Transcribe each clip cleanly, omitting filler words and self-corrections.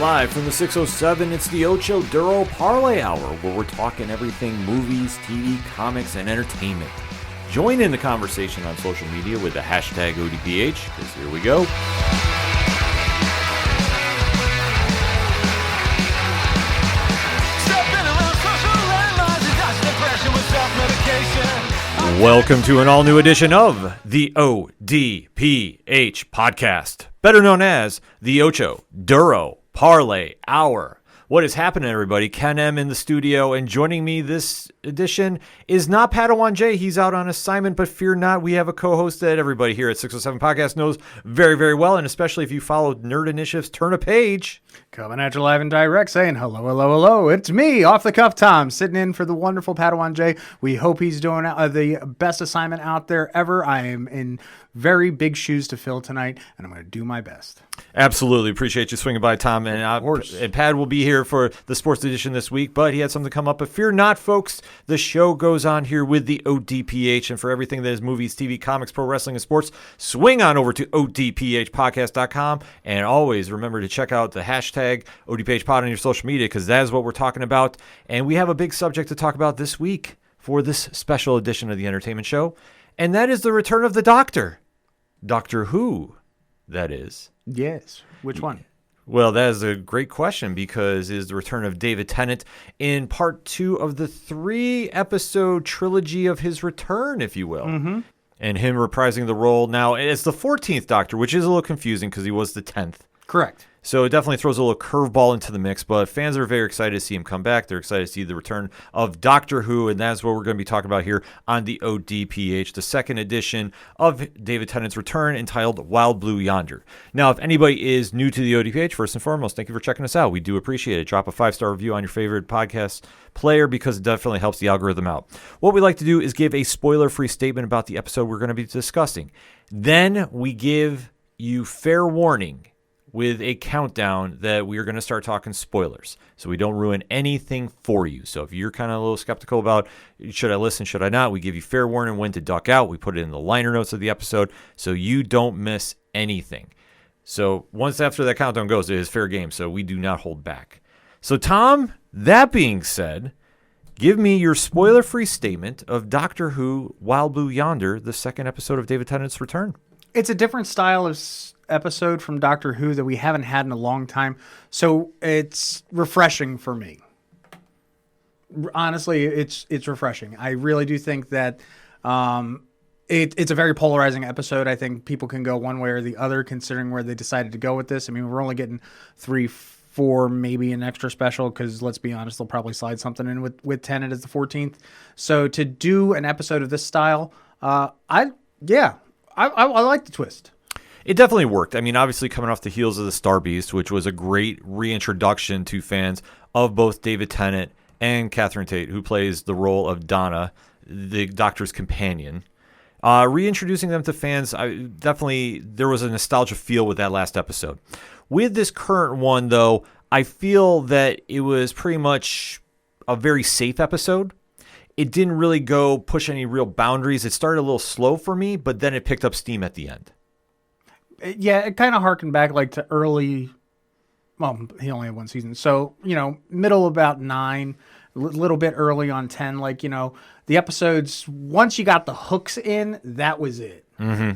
Live from the 607, it's the Ocho Duro Parlay Hour, where we're talking everything movies, TV, comics, and entertainment. Join in the conversation on social media with the hashtag ODPH, because here we go. Welcome to an all-new edition of the ODPH podcast, better known as the Ocho Duro Parlay Hour. What is happening, everybody? Ken M in the studio, and joining me this edition is not Padawan J. He's out on assignment, but fear not, we have a co-host that everybody here at 607 Podcast knows very, very well, and especially if you follow Nerd Initiative's Turn a Page. Coming at you live and direct, saying hello, hello, hello. It's me, off the cuff Tom, sitting in for the wonderful Padawan J. We hope he's doing the best assignment out there ever. I am in very big shoes to fill tonight, and I'm going to do my best. Absolutely. Appreciate you swinging by, Tom. And Pad will be here for the sports edition this week, but he had something come up. But fear not, folks. The show goes on here with the ODPH. And for everything that is movies, TV, comics, pro wrestling, and sports, swing on over to ODPHpodcast.com. And always remember to check out the hashtag ODPHpod on your social media, because that is what we're talking about. And we have a big subject to talk about this week for this special edition of the entertainment show. And that is the return of the Doctor. Doctor Who, that is. Yes. Which one? Well, that is a great question, because it is the return of David Tennant in part 2 of the 3-episode trilogy of his return, if you will. Mm-hmm. And him reprising the role now as the 14th Doctor, which is a little confusing because he was the 10th. Correct. So it definitely throws a little curveball into the mix, but fans are very excited to see him come back. They're excited to see the return of Doctor Who, and that's what we're going to be talking about here on the ODPH, the second edition of David Tennant's return, entitled Wild Blue Yonder. Now, if anybody is new to the ODPH, first and foremost, thank you for checking us out. We do appreciate it. Drop a 5-star review on your favorite podcast player, because it definitely helps the algorithm out. What we like to do is give a spoiler-free statement about the episode we're going to be discussing. Then we give you fair warning with a countdown that we are going to start talking spoilers, so we don't ruin anything for you. So if you're kind of a little skeptical about, should I listen, should I not, we give you fair warning when to duck out. We put it in the liner notes of the episode so you don't miss anything. So once after that countdown goes, it is fair game, so we do not hold back. So Tom, that being said, give me your spoiler-free statement of Doctor Who Wild Blue Yonder, the second episode of David Tennant's return. It's a different style of episode from Doctor Who that we haven't had in a long time, so it's refreshing for me. Honestly, it's refreshing. I really do think that it's a very polarizing episode. I think people can go one way or the other considering where they decided to go with this. I mean, we're only getting 3, 4, maybe an extra special, because let's be honest, they'll probably slide something in with Tennant as the 14th. So to do an episode of this style, I like the twist. It definitely worked. I mean, obviously coming off the heels of the Star Beast, which was a great reintroduction to fans of both David Tennant and Catherine Tate, who plays the role of Donna, the Doctor's companion. Reintroducing them to fans, there was a nostalgia feel with that last episode. With this current one, though, I feel that it was pretty much a very safe episode. It didn't really go push any real boundaries. It started a little slow for me, but then it picked up steam at the end. Yeah, it kind of harkened back like to early. Well, he only had one season, so middle about 9, a little bit early on 10. Like the episodes, once you got the hooks in, that was it. Mm-hmm.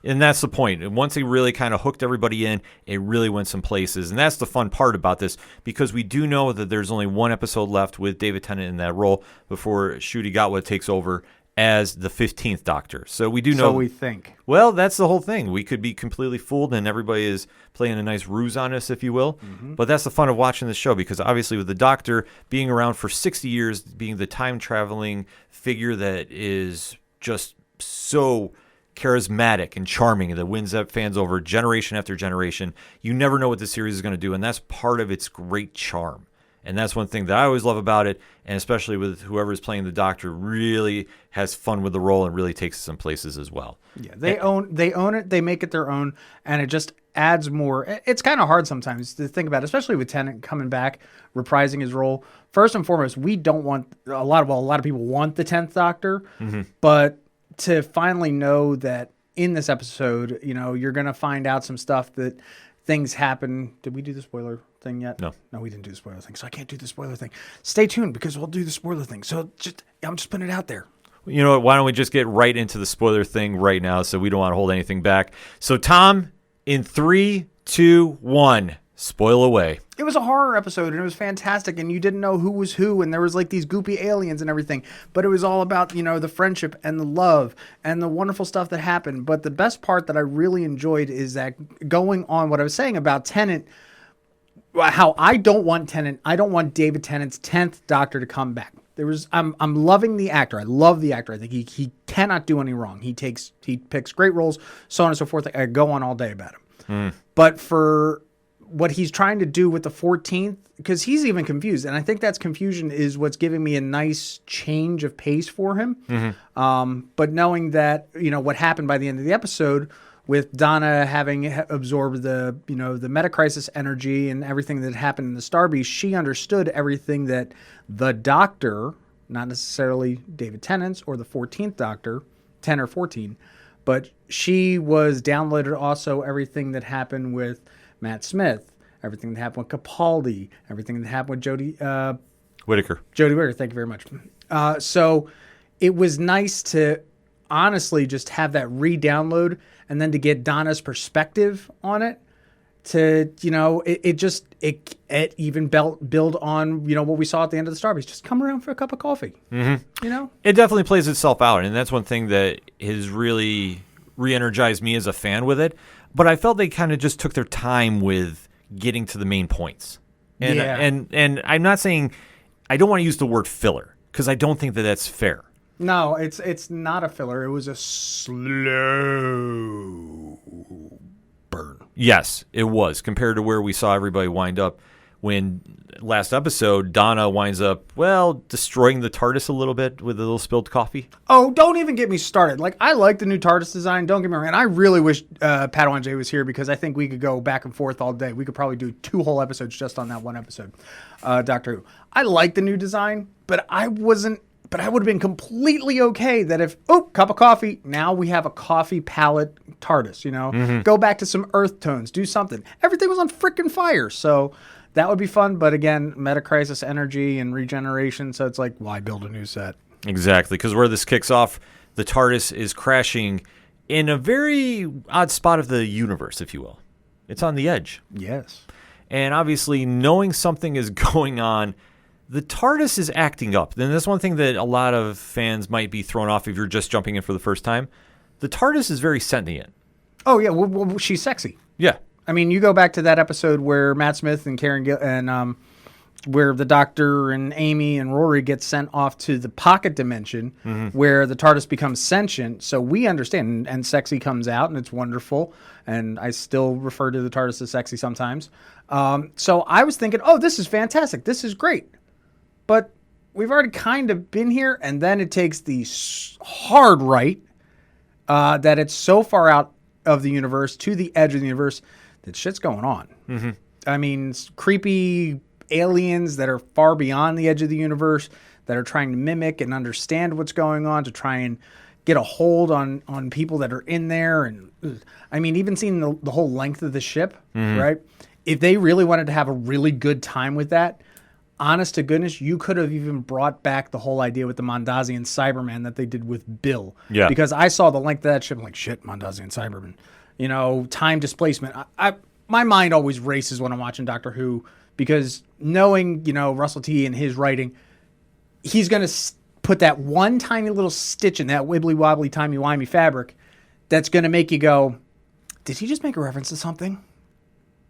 And that's the point. Once he really kind of hooked everybody in, it really went some places. And that's the fun part about this, because we do know that there's only one episode left with David Tennant in that role before Ncuti Gatwa takes over as the 15th Doctor. So we do know. So we think. Well, that's the whole thing. We could be completely fooled, and everybody is playing a nice ruse on us, if you will. Mm-hmm. But that's the fun of watching this show, because obviously with the Doctor being around for 60 years, being the time-traveling figure that is just so charismatic and charming that wins up fans over generation after generation, you never know what the series is going to do, and that's part of its great charm. And that's one thing that I always love about it, and especially with whoever is playing the Doctor really has fun with the role and really takes it some places as well. Yeah, they own it, they make it their own, and it just adds more. It's kind of hard sometimes to think about, especially with Tennant coming back, reprising his role. First and foremost, we don't want a lot of people want the 10th Doctor, but to finally know that in this episode, you're going to find out some stuff that things happen. Did we do the spoiler thing yet? No, we didn't do the spoiler thing, so I can't do the spoiler thing. Stay tuned because we'll do the spoiler thing. So I'm just putting it out there. You know what? Why don't we just get right into the spoiler thing right now, so we don't want to hold anything back. So Tom, in 3, 2, 1, spoil away. It was a horror episode, and it was fantastic, and you didn't know who was who, and there was like these goopy aliens and everything, but it was all about, the friendship and the love and the wonderful stuff that happened. But the best part that I really enjoyed is that going on what I was saying about Tennant, how I don't want David Tennant's 10th Doctor to come back. I'm loving the actor. I love the actor. I think he cannot do any wrong. He picks great roles, so on and so forth. I go on all day about him. But for what he's trying to do with the 14th, because he's even confused, and I think that's confusion is what's giving me a nice change of pace for him. But knowing that, what happened by the end of the episode with Donna having absorbed the Metacrisis energy and everything that happened in the Star Beast, she understood everything that the Doctor, not necessarily David Tennant's or the 14th Doctor, 10 or 14, but she was downloaded also everything that happened with Matt Smith, everything that happened with Capaldi, everything that happened with Jodie Whittaker. Thank you very much. So it was nice to honestly just have that re-download and then to get Donna's perspective on it. To it even build on what we saw at the end of the Star Beast. Just come around for a cup of coffee. It definitely plays itself out, and that's one thing that has really re-energized me as a fan with it. But I felt they kind of just took their time with getting to the main points. And I'm not saying, I don't want to use the word filler, because I don't think that that's fair. No, it's not a filler. It was a slow burn. Yes, it was, compared to where we saw everybody wind up when last episode, Donna winds up, destroying the TARDIS a little bit with a little spilled coffee. Oh, don't even get me started. Like, I like the new TARDIS design. Don't get me wrong. And I really wish Padawan J was here because I think we could go back and forth all day. We could probably do 2 whole episodes just on that one episode, Doctor Who. I like the new design, but I would have been completely okay that if, cup of coffee, now we have a coffee palette TARDIS, Go back to some earth tones, do something. Everything was on frickin' fire, so that would be fun. But again, Metacrisis energy and regeneration, so it's like, why build a new set? Exactly, because where this kicks off, the TARDIS is crashing in a very odd spot of the universe, if you will. It's on the edge. Yes. And obviously, knowing something is going on, the TARDIS is acting up. And that's one thing that a lot of fans might be thrown off if you're just jumping in for the first time. The TARDIS is very sentient. Oh, yeah. Well, she's sexy. Yeah. I mean, you go back to that episode where Matt Smith and Karen and where the Doctor and Amy and Rory get sent off to the pocket dimension where the TARDIS becomes sentient. So we understand, and sexy comes out, and it's wonderful. And I still refer to the TARDIS as sexy sometimes. So I was thinking, this is fantastic. This is great. But we've already kind of been here, and then it takes the hard right that it's so far out of the universe to the edge of the universe that shit's going on. I mean, creepy aliens that are far beyond the edge of the universe that are trying to mimic and understand what's going on to try and get a hold on people that are in there. And I mean, even seeing the whole length of the ship, right? If they really wanted to have a really good time with that, honest to goodness, you could have even brought back the whole idea with the Mondasian Cyberman that they did with Bill. Yeah. Because I saw the length of that ship, I'm like, shit, Mondasian Cyberman. Time displacement. My mind always races when I'm watching Doctor Who because knowing, Russell T and his writing, he's going to put that one tiny little stitch in that wibbly-wobbly, timey-wimey fabric that's going to make you go, did he just make a reference to something?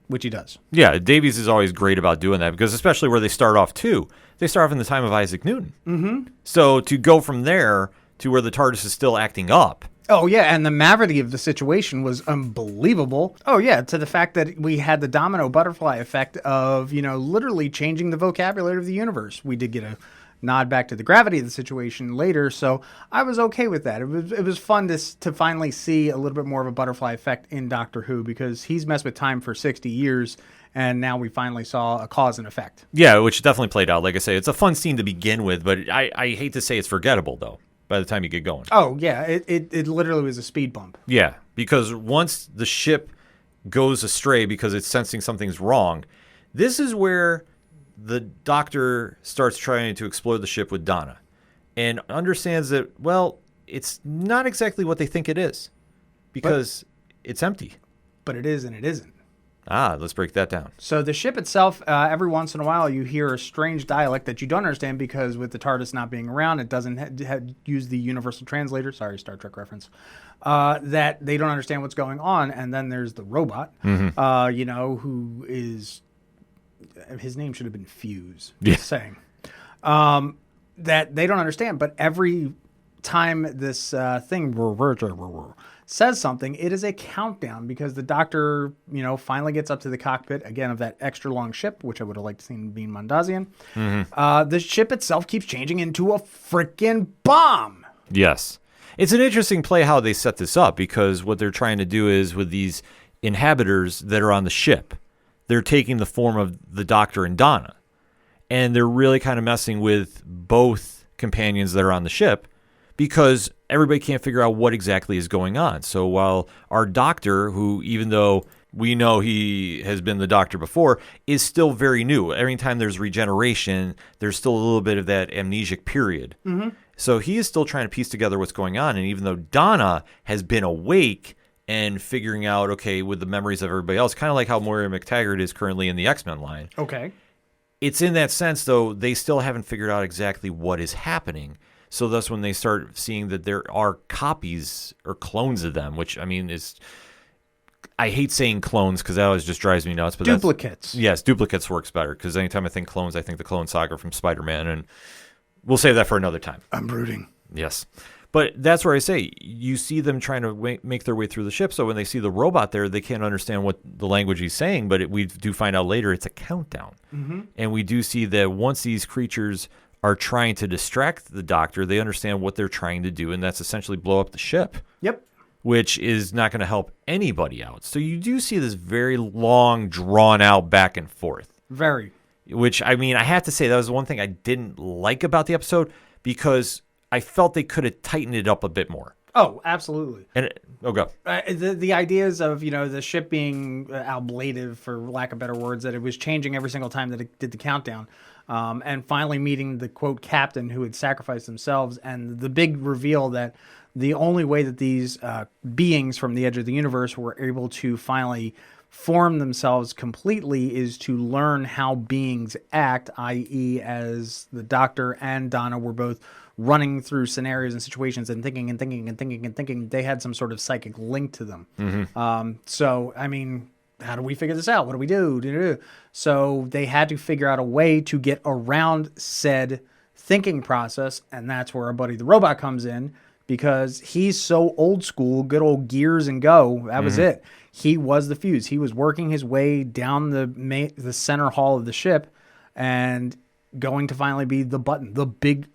Which he does. Yeah, Davies is always great about doing that because especially where they start off too. They start off in the time of Isaac Newton. So to go from there to where the TARDIS is still acting up. Oh, yeah, and the mavity of the situation was unbelievable. Oh, yeah, to the fact that we had the domino butterfly effect of, literally changing the vocabulary of the universe. We did get a nod back to the gravity of the situation later, so I was okay with that. It was fun to finally see a little bit more of a butterfly effect in Doctor Who because he's messed with time for 60 years, and now we finally saw a cause and effect. Yeah, which definitely played out. Like I say, it's a fun scene to begin with, but I hate to say it's forgettable, though, by the time you get going. Oh, yeah, it literally was a speed bump. Yeah, because once the ship goes astray because it's sensing something's wrong. This is where the doctor starts trying to explore the ship with Donna and understands that, well, it's not exactly what they think it is because it's empty. But it is and it isn't. Let's break that down. So the ship itself, every once in a while, you hear a strange dialect that you don't understand because with the TARDIS not being around, it doesn't use the universal translator. Sorry, Star Trek reference. That they don't understand what's going on. And then there's the robot, who is... His name should have been Fuse. Just saying. That they don't understand. But every time this thing says something, it is a countdown because the doctor, finally gets up to the cockpit again of that extra long ship, which I would have liked to see being Mondasian. The ship itself keeps changing into a freaking bomb. Yes. It's an interesting play how they set this up because what they're trying to do is with these inhabitants that are on the ship, they're taking the form of the Doctor and Donna. And they're really kind of messing with both companions that are on the ship because everybody can't figure out what exactly is going on. So while our Doctor, who even though we know he has been the Doctor before, is still very new. Every time there's regeneration, there's still a little bit of that amnesic period. So he is still trying to piece together what's going on. And even though Donna has been awake and figuring out, okay, with the memories of everybody else, kind of like how Moira McTaggart is currently in the X-Men line. Okay. It's in that sense, though, they still haven't figured out exactly what is happening. So thus when they start seeing that there are copies or clones of them, which, I mean, is... I hate saying clones because that always just drives me nuts. But duplicates. Yes, duplicates works better because anytime I think clones, I think the Clone Saga from Spider-Man, and we'll save that for another time. I'm brooding. Yes. But that's where I say you see them trying to make their way through the ship. So when they see the robot there, they can't understand what the language he's saying. But we do find out later it's a countdown. And we do see that once these creatures are trying to distract the Doctor, they understand what they're trying to do. And that's essentially blow up the ship. Yep. Which is not going to help anybody out. So you do see this very long, drawn out back and forth. Very. Which, I mean, I have to say that was the one thing I didn't like about the episode because I felt they could have tightened it up a bit more. Oh, absolutely. And go. The ideas of, the ship being ablative, for lack of better words, that it was changing every single time that it did the countdown. And finally meeting the, quote, captain who had sacrificed themselves. And the big reveal that the only way that these beings from the edge of the universe were able to finally form themselves completely is to learn how beings act, i.e. as the Doctor and Donna were both running through scenarios and situations and thinking, they had some sort of psychic link to them. So, I mean, how do we figure this out? What do we do? So they had to figure out a way to get around said thinking process, and that's where our buddy the robot comes in because he's so old school, good old gears and go. That was it. He was the Fuse. He was working his way down the center hall of the ship and going to finally be the button, the big,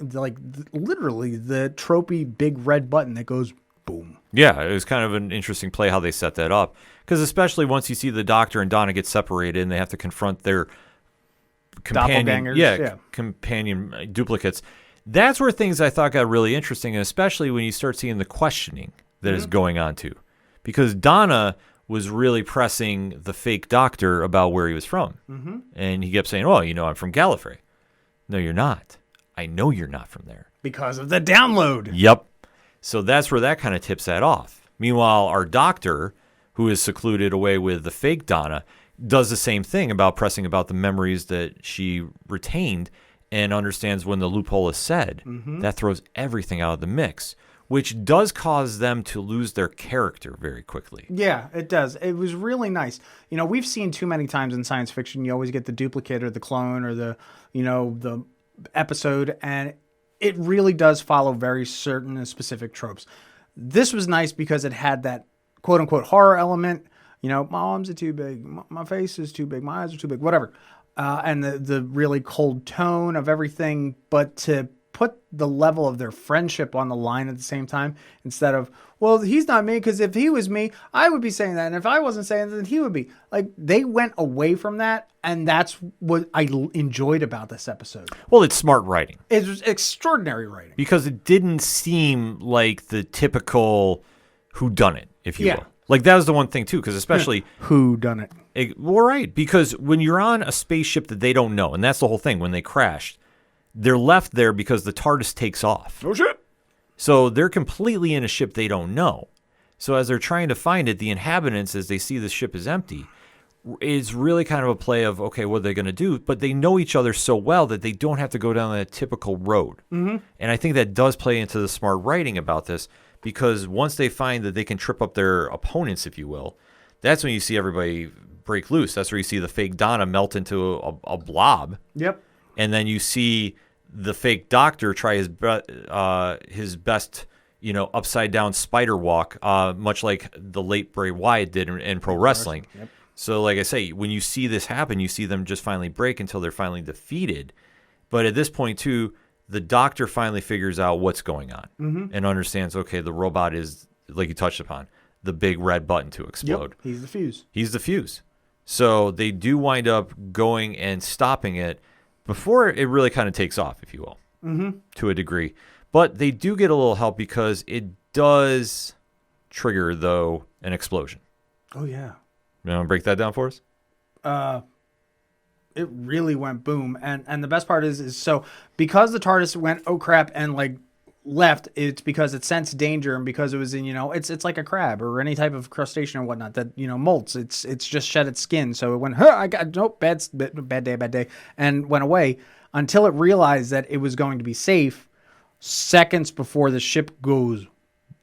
literally the tropey big red button that goes boom. Yeah, it was kind of an interesting play how they set that up. Because especially once you see the Doctor and Donna get separated and they have to confront their companion duplicates, that's where things I thought got really interesting, and especially when you start seeing the questioning that is going on too. Because Donna was really pressing the fake Doctor about where he was from. And he kept saying, oh, I'm from Gallifrey. No, you're not. I know you're not from there. Because of the download. Yep. So that's where that kind of tips that off. Meanwhile, our Doctor, who is secluded away with the fake Donna, does the same thing about pressing about the memories that she retained and understands when the loophole is said. That throws everything out of the mix, which does cause them to lose their character very quickly. Yeah, it does. It was really nice. We've seen too many times in science fiction, you always get the duplicate or the clone or the episode, and it really does follow very certain and specific tropes. This was nice because it had that quote-unquote horror element. My arms are too big, my face is too big, my eyes are too big, whatever. And the really cold tone of everything, but to put the level of their friendship on the line at the same time instead of, well, he's not me because if he was me, I would be saying that. And if I wasn't saying that, then he would be. They went away from that. And that's what I enjoyed about this episode. Well, it's smart writing. It was extraordinary writing. Because it didn't seem like the typical whodunit, if you will. Like, that was the one thing, too, because especially... Who done it? Well, right, because when you're on a spaceship that they don't know, and that's the whole thing, when they crashed, they're left there because the TARDIS takes off. Oh, shit. So they're completely in a ship they don't know. So as they're trying to find it, the inhabitants, as they see the ship is empty, is really kind of a play of, okay, what are they going to do? But they know each other so well that they don't have to go down that typical road. Mm-hmm. And I think that does play into the smart writing about this, because once they find that they can trip up their opponents, if you will, that's when you see everybody break loose. That's where you see the fake Donna melt into a blob. Yep. And then you see the fake doctor try his best, upside down spider walk, much like the late Bray Wyatt did in pro wrestling. Yep. So, like I say, when you see this happen, you see them just finally break until they're finally defeated. But at this point, too, the doctor finally figures out what's going on and understands, okay, the robot is, like you touched upon, the big red button to explode. Yep. He's the fuse. He's the fuse. So they do wind up going and stopping it before it really kind of takes off, if you will, to a degree. But they do get a little help because it does trigger, though, an explosion. Oh, yeah. You want to break that down for us? It really went boom. And the best part is so because the TARDIS went, oh, crap, and, like, left, it's because it sensed danger and because it was in, it's like a crab or any type of crustacean or whatnot that, molts. It's just shed its skin. So it went, bad day, and went away until it realized that it was going to be safe seconds before the ship goes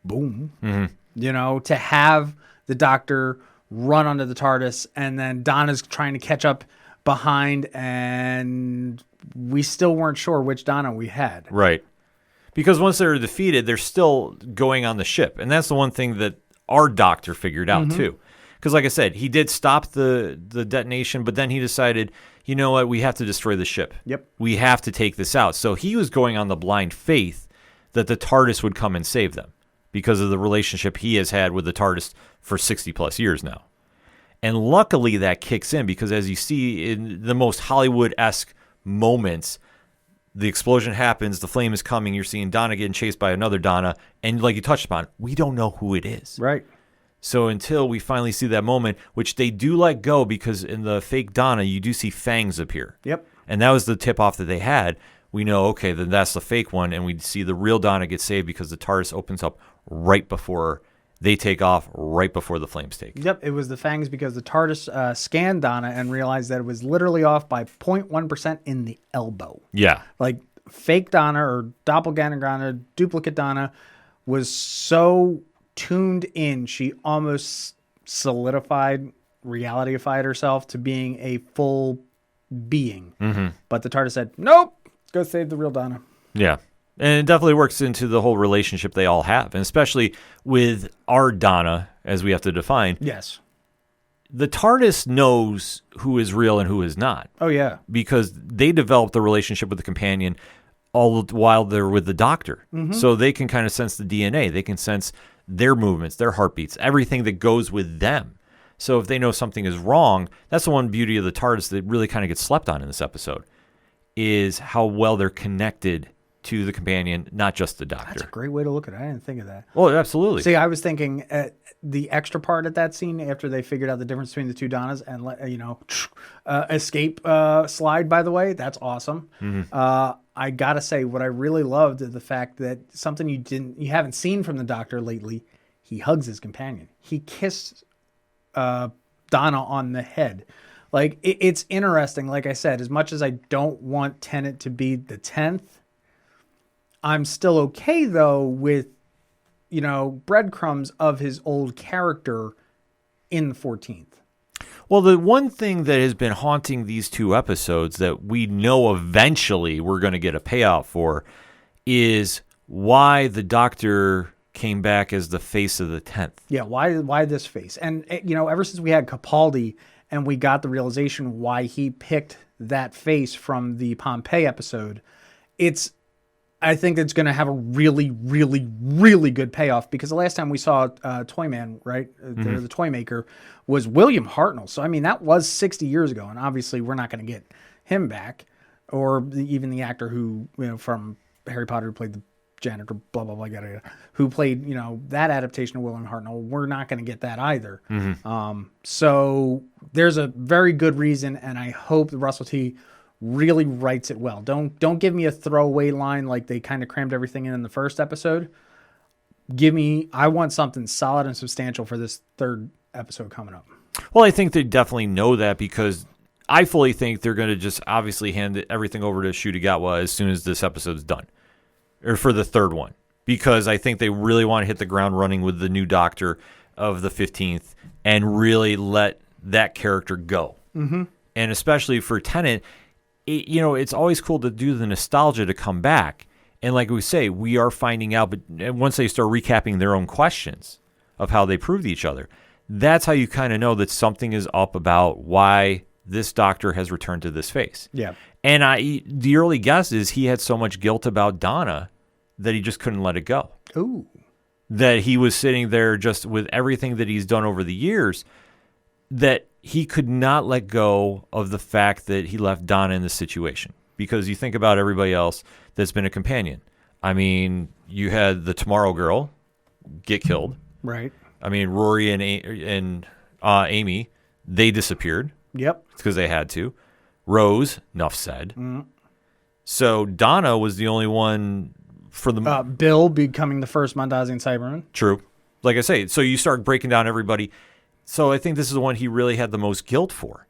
boom. Mm-hmm. To have the doctor run onto the TARDIS and then Donna's trying to catch up behind and we still weren't sure which Donna we had. Right. Because once they're defeated, they're still going on the ship. And that's the one thing that our doctor figured out, too. Because, like I said, he did stop the detonation, but then he decided, you know what, we have to destroy the ship. Yep. We have to take this out. So he was going on the blind faith that the TARDIS would come and save them because of the relationship he has had with the TARDIS for 60-plus years now. And luckily that kicks in because, as you see in the most Hollywood-esque moments, the explosion happens, the flame is coming, you're seeing Donna getting chased by another Donna, and like you touched upon, we don't know who it is. Right. So until we finally see that moment, which they do let go because in the fake Donna, you do see fangs appear. Yep. And that was the tip-off that they had. We know, okay, then that's the fake one, and we see the real Donna get saved because the TARDIS opens up right before they take off, right before the flames take. Yep, it was the fangs because the TARDIS scanned Donna and realized that it was literally off by 0.1% in the elbow. Yeah. Like fake Donna or doppelganger Donna, duplicate Donna was so tuned in, she almost solidified, realityified herself to being a full being. Mm-hmm. But the TARDIS said, nope, go save the real Donna. Yeah. And it definitely works into the whole relationship they all have, and especially with our Donna, as we have to define. Yes. The TARDIS knows who is real and who is not. Oh, yeah. Because they developed the relationship with the companion all while they're with the Doctor. Mm-hmm. So they can kind of sense the DNA. They can sense their movements, their heartbeats, everything that goes with them. So if they know something is wrong, that's the one beauty of the TARDIS that really kind of gets slept on in this episode, is how well they're connected to the companion, not just the Doctor. That's a great way to look at it. I didn't think of that. Well, absolutely. See, I was thinking the extra part at that scene after they figured out the difference between the two Donnas and escape slide. By the way, that's awesome. Mm-hmm. I gotta say, what I really loved is the fact that something you haven't seen from the Doctor lately. He hugs his companion. He kissed Donna on the head. Like it's interesting. Like I said, as much as I don't want Tennant to be the 10th. I'm still okay, though, with, breadcrumbs of his old character in the 14th. Well, the one thing that has been haunting these two episodes that we know eventually we're going to get a payout for is why the Doctor came back as the face of the 10th. Yeah, why this face? And, ever since we had Capaldi and we got the realization why he picked that face from the Pompeii episode, I think it's going to have a really, really, really good payoff because the last time we saw Toyman, right, the toy maker, was William Hartnell. So, I mean, that was 60 years ago, and obviously we're not going to get him back or even the actor who, from Harry Potter who played the janitor, blah, blah, blah, yada, yada, who played, that adaptation of William Hartnell. We're not going to get that either. So there's a very good reason, and I hope that Russell T really writes it well. Don't give me a throwaway line like they kind of crammed everything in the first episode. I want something solid and substantial for this third episode coming up. Well, I think they definitely know that, because I fully think they're going to just obviously hand everything over to Shudigatwa as soon as this episode's done, or for the third one, because I think they really want to hit the ground running with the new Doctor of the 15th and really let that character go. Mm-hmm. And especially for Tennant, it's always cool to do the nostalgia to come back. And like we say, we are finding out, but once they start recapping their own questions of how they proved each other, that's how you kind of know that something is up about why this Doctor has returned to this face. Yeah. And the early guess is he had so much guilt about Donna that he just couldn't let it go. Ooh. That he was sitting there just with everything that he's done over the years, that he could not let go of the fact that he left Donna in this situation. Because you think about everybody else that's been a companion. I mean, you had the Tomorrow Girl get killed. Right. I mean, Rory and Amy, they disappeared. Yep. It's because they had to. Rose, enough said. So Donna was the only one for the... Bill becoming the first Mondasian Cyberman. True. Like I say, so you start breaking down everybody. So I think this is the one he really had the most guilt for.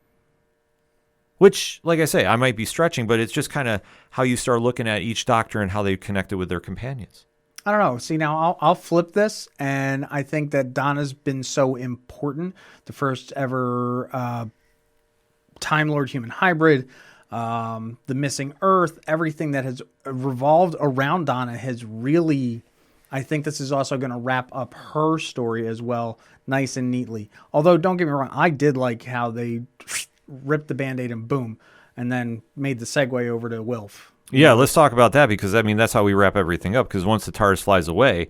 Which, like I say, I might be stretching, but it's just kind of how you start looking at each Doctor and how they connected with their companions. I don't know. See, now I'll flip this, and I think that Donna's been so important. The first ever Time Lord human hybrid, the missing Earth, everything that has revolved around Donna has really... I think this is also going to wrap up her story as well, nice and neatly. Although, don't get me wrong, I did like how they ripped the Band-Aid and boom, and then made the segue over to Wilf. Yeah, let's talk about that, because, I mean, that's how we wrap everything up, because once the TARDIS flies away,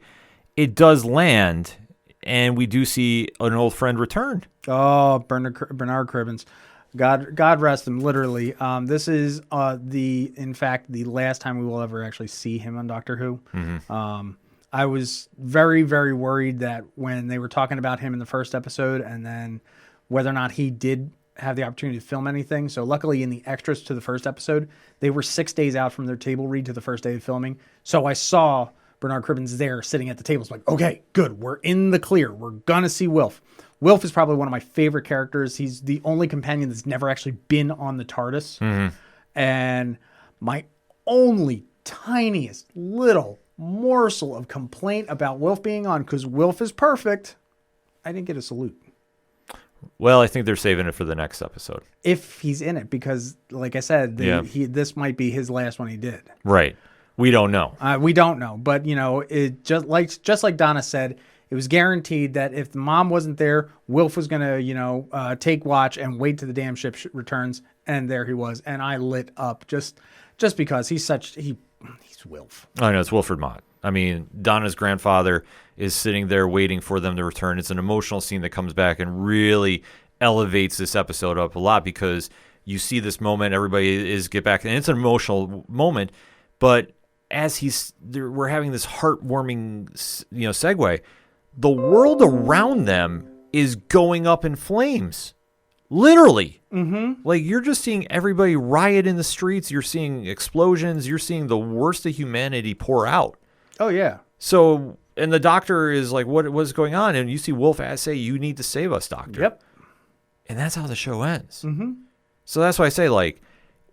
it does land, and we do see an old friend return. Oh, Bernard Cribbins. God rest him, literally. This is, in fact, the last time we will ever actually see him on Doctor Who. Mm-hmm. I was very, very worried that when they were talking about him in the first episode, and then whether or not he did have the opportunity to film anything. So luckily in the extras to the first episode, they were 6 days out from their table read to the first day of filming. So I saw Bernard Cribbins there sitting at the table. It's like, okay, good. We're in the clear. We're going to see Wilf. Wilf is probably one of my favorite characters. He's the only companion that's never actually been on the TARDIS. Mm-hmm. And my only tiniest little morsel of complaint about Wilf being on, because Wilf is perfect, I didn't get a salute. Well, I think they're saving it for the next episode. If he's in it, because like I said, this might be his last one he did. Right. We don't know. We don't know. But, it just like Donna said, it was guaranteed that if the mom wasn't there, Wilf was going to, take watch and wait till the damn ship returns. And there he was. And I lit up just because he's Wilf. I know, it's Wilfred Mott. I mean, Donna's grandfather is sitting there waiting for them to return. It's an emotional scene that comes back and really elevates this episode up a lot, because you see this moment, everybody is get back, and it's an emotional moment. But as we're having this heartwarming, segue, the world around them is going up in flames. Literally. Mm-hmm. Like, you're just seeing everybody riot in the streets. You're seeing explosions. You're seeing the worst of humanity pour out. Oh, yeah. So, and the Doctor is like, what's going on? And you see Wilf say, you need to save us, Doctor. Yep. And that's how the show ends. Mm-hmm. So that's why I say, like,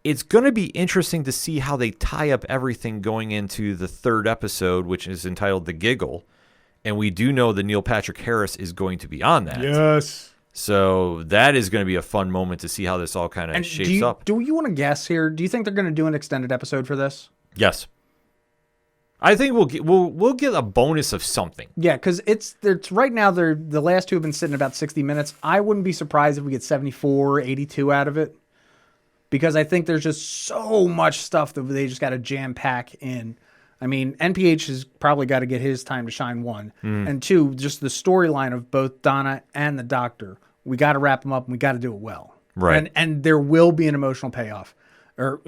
it's going to be interesting to see how they tie up everything going into the third episode, which is entitled The Giggle. And we do know that Neil Patrick Harris is going to be on that. Yes. So that is going to be a fun moment to see how this all kind of shapes up. Do you want to guess here? Do you think they're going to do an extended episode for this? Yes. I think we'll get a bonus of something. Yeah, because it's right now the last two have been sitting about 60 minutes. I wouldn't be surprised if we get 74 or 82 out of it, because I think there's just so much stuff that they just got to jam pack in. I mean, NPH has probably got to get his time to shine, one. And two, just the storyline of both Donna and the Doctor. We got to wrap them up, and we got to do it well. Right. And there will be an emotional payoff. Or,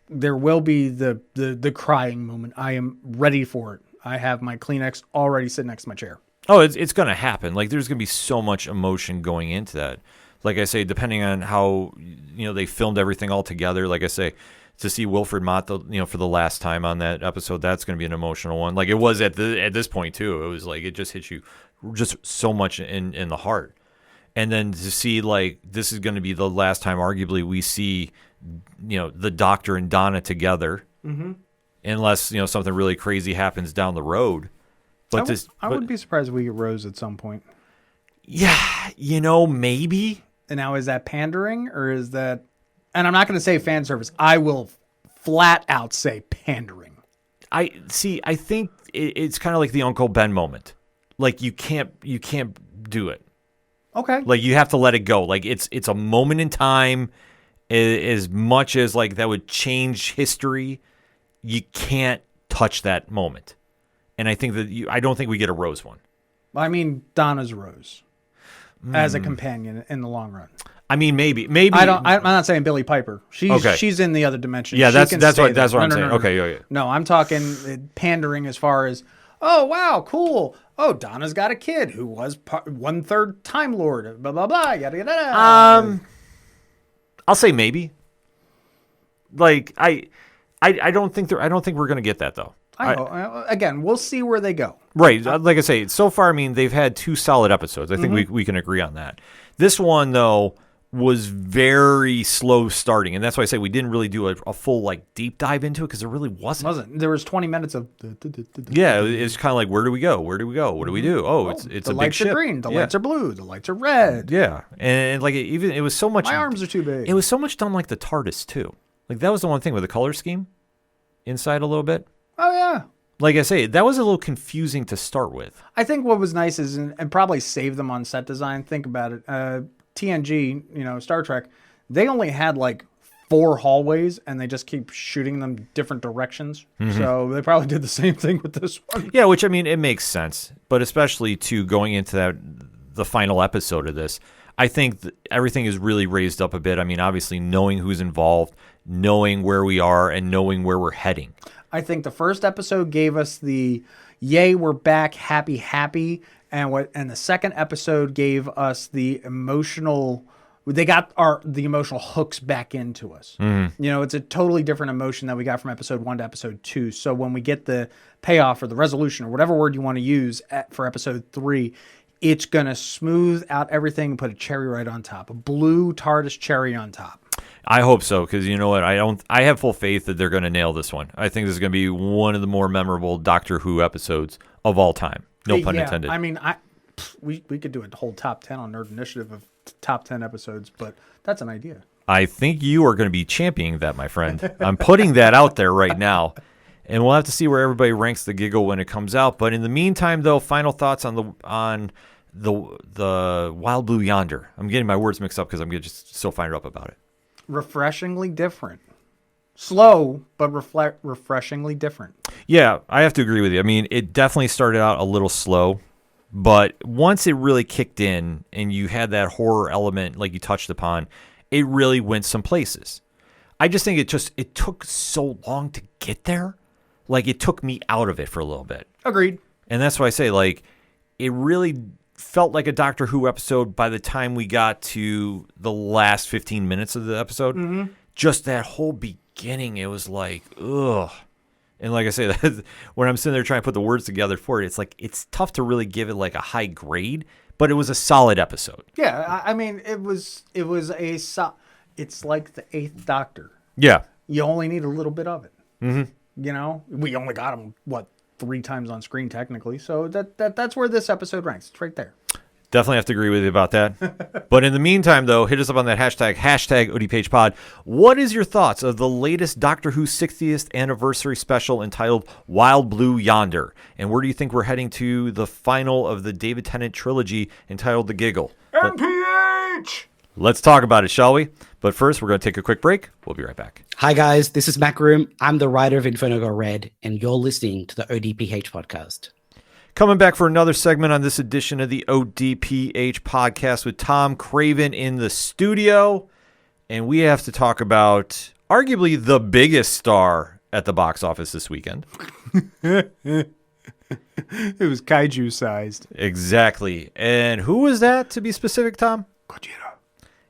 there will be the crying moment. I am ready for it. I have my Kleenex already sitting next to my chair. Oh, it's going to happen. Like, there's going to be so much emotion going into that. Like I say, depending on how, they filmed everything all together, like I say, to see Wilfred Mott, for the last time on that episode, that's going to be an emotional one. Like it was at this point too. It was like, it just hits you just so much in the heart. And then to see, like, this is going to be the last time, arguably, we see, the Doctor and Donna together, unless, something really crazy happens down the road. But I would be surprised if we get Rose at some point. Yeah, maybe. And now, is that pandering, or is that... And I'm not going to say fan service. I will flat out say pandering. I think it's kind of like the Uncle Ben moment. Like, you can't do it. Okay. Like, you have to let it go. Like, it's a moment in time. As much as, like, that would change history, you can't touch that moment. And I think that I don't think we get a Rose one. I mean, Donna's Rose as a companion in the long run. I mean, maybe. I'm not saying Billie Piper. She's in the other dimension. Yeah, that's what I'm saying. Okay, yeah. No, I'm talking pandering as far as, oh wow, cool. Oh, Donna's got a kid who was 1/3 Time Lord. Blah blah blah. Yada yada. I'll say maybe. Like I don't think we're gonna get that though. Again, we'll see where they go. Right. Like I say, so far, I mean, they've had 2 solid episodes. I think we can agree on that. This one, though, was very slow starting. And that's why I say we didn't really do a full, like, deep dive into it because there really wasn't. There was 20 minutes of... Yeah, it's kind of like, where do we go? Where do we go? What do we do? Oh, it's a big ship. The lights are green. The lights are blue. The lights are red. Yeah. And like, it was so much... My arms are too big. It was so much done like the TARDIS, too. Like, that was the one thing with the color scheme inside a little bit. Oh, yeah. Like I say, that was a little confusing to start with. I think what was nice is, and probably saved them on set design, think about it, TNG, Star Trek, they only had like 4 hallways, and they just keep shooting them different directions. So they probably did the same thing with this one. Yeah, which, I mean, it makes sense. But especially, going into the final episode of this, I think everything is really raised up a bit. I mean, obviously, knowing who's involved, knowing where we are, and knowing where we're heading. I think the first episode gave us the yay, we're back, happy, and the second episode gave us the emotional. They got the emotional hooks back into us. It's a totally different emotion that we got from episode 1 to episode 2. So when we get the payoff or the resolution or whatever word you want to use for episode 3, it's gonna smooth out everything and put a cherry right on top, a blue TARDIS cherry on top. I hope so, because you know what? I have full faith that they're going to nail this one. I think this is going to be one of the more memorable Doctor Who episodes of all time. No pun intended. I mean, we could do a whole top 10 on Nerd Initiative of top 10 episodes, but that's an idea. I think you are going to be championing that, my friend. I'm putting that out there right now, and we'll have to see where everybody ranks the giggle when it comes out. But in the meantime, though, final thoughts on the Wild Blue Yonder. I'm getting my words mixed up because I'm just so fired up about it. Refreshingly different. Slow, but refreshingly different. Yeah, I have to agree with you. I mean, it definitely started out a little slow, but once it really kicked in and you had that horror element like you touched upon, it really went some places. I just think it took so long to get there. Like, it took me out of it for a little bit. Agreed. And that's why I say, like, it really felt like a Doctor Who episode by the time we got to the last 15 minutes of the episode. Just that whole beginning, it was like, ugh. And like I say, when I'm sitting there trying to put the words together for it, it's like, it's tough to really give it like a high grade, but it was a solid episode. Yeah, I mean, it's like the 8th Doctor. Yeah. You only need a little bit of it. We only got him, 3 times on screen technically, so that's where this episode ranks. It's right there. Definitely have to agree with you about that. But in the meantime, though, hit us up on that hashtag ODPHpod. What is your thoughts of the latest Doctor Who 60th anniversary special entitled Wild Blue Yonder? And where do you think we're heading to the final of the David Tennant trilogy entitled The Giggle? MPH! Let's talk about it, shall we? But first, we're going to take a quick break. We'll be right back. Hi, guys. This is Macroom. I'm the writer of Inferno Go Red, and you're listening to the ODPH podcast. Coming back for another segment on this edition of the ODPH podcast with Tom Craven in the studio. And we have to talk about arguably the biggest star at the box office this weekend. It was kaiju sized. Exactly. And who was that, to be specific, Tom? Godzilla.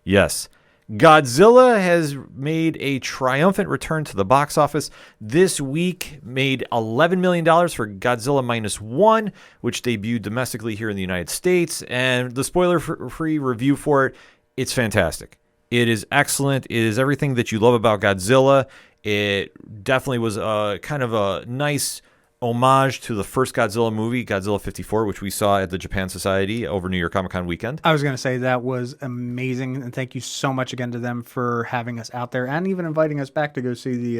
Yes. Godzilla has made a triumphant return to the box office. This week made $11 million for Godzilla Minus One, which debuted domestically here in the United States. And the spoiler-free review for it, it's fantastic. It is excellent. It is everything that you love about Godzilla. It definitely was a kind of a nice homage to the first Godzilla movie, Godzilla 54, which we saw at the Japan Society over New York Comic Con weekend. I was going to say that was amazing, and thank you so much again to them for having us out there and even inviting us back to go see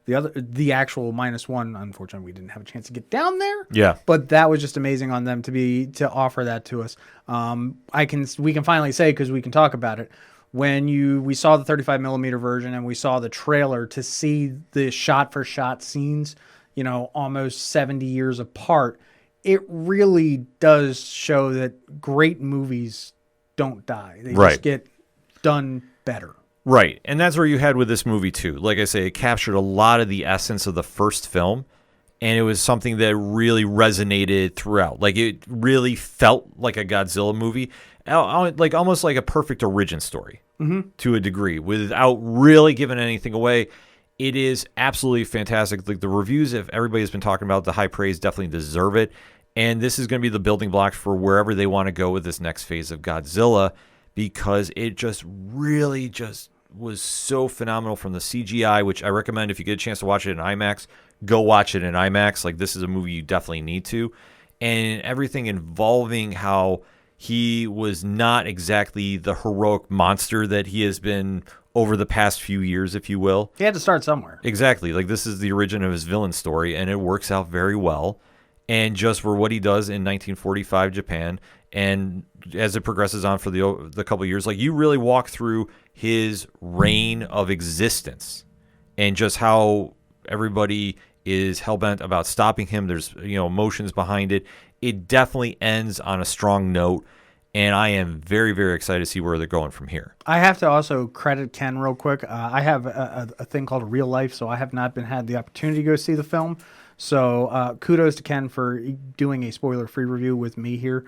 the actual Minus One. Unfortunately, we didn't have a chance to get down there. Yeah, but that was just amazing on them to offer that to us. We can finally say, because we can talk about it. When we saw the 35 millimeter version and we saw the trailer, to see the shot for shot scenes, almost 70 years apart, it really does show that great movies don't die. They just get done better. Right. And that's where you had with this movie, too. Like I say, it captured a lot of the essence of the first film, and it was something that really resonated throughout. Like, it really felt like a Godzilla movie, like almost like a perfect origin story to a degree, without really giving anything away. It is absolutely fantastic. Like, the reviews, if everybody's been talking about the high praise, definitely deserve it. And this is going to be the building blocks for wherever they want to go with this next phase of Godzilla, because it just really just was so phenomenal from the CGI, which I recommend if you get a chance to watch it in IMAX, go watch it in IMAX. Like, this is a movie you definitely need to. And everything involving how he was not exactly the heroic monster that he has been over the past few years, if you will. He had to start somewhere. Exactly. Like, this is the origin of his villain story, and it works out very well. And just for what he does in 1945 Japan, and as it progresses on for the couple of years, like, you really walk through his reign of existence and just how everybody is hellbent about stopping him. There's, emotions behind it. It definitely ends on a strong note. And I am very, very excited to see where they're going from here. I have to also credit Ken real quick. I have a thing called Real Life, so I have not had the opportunity to go see the film. So kudos to Ken for doing a spoiler-free review with me here.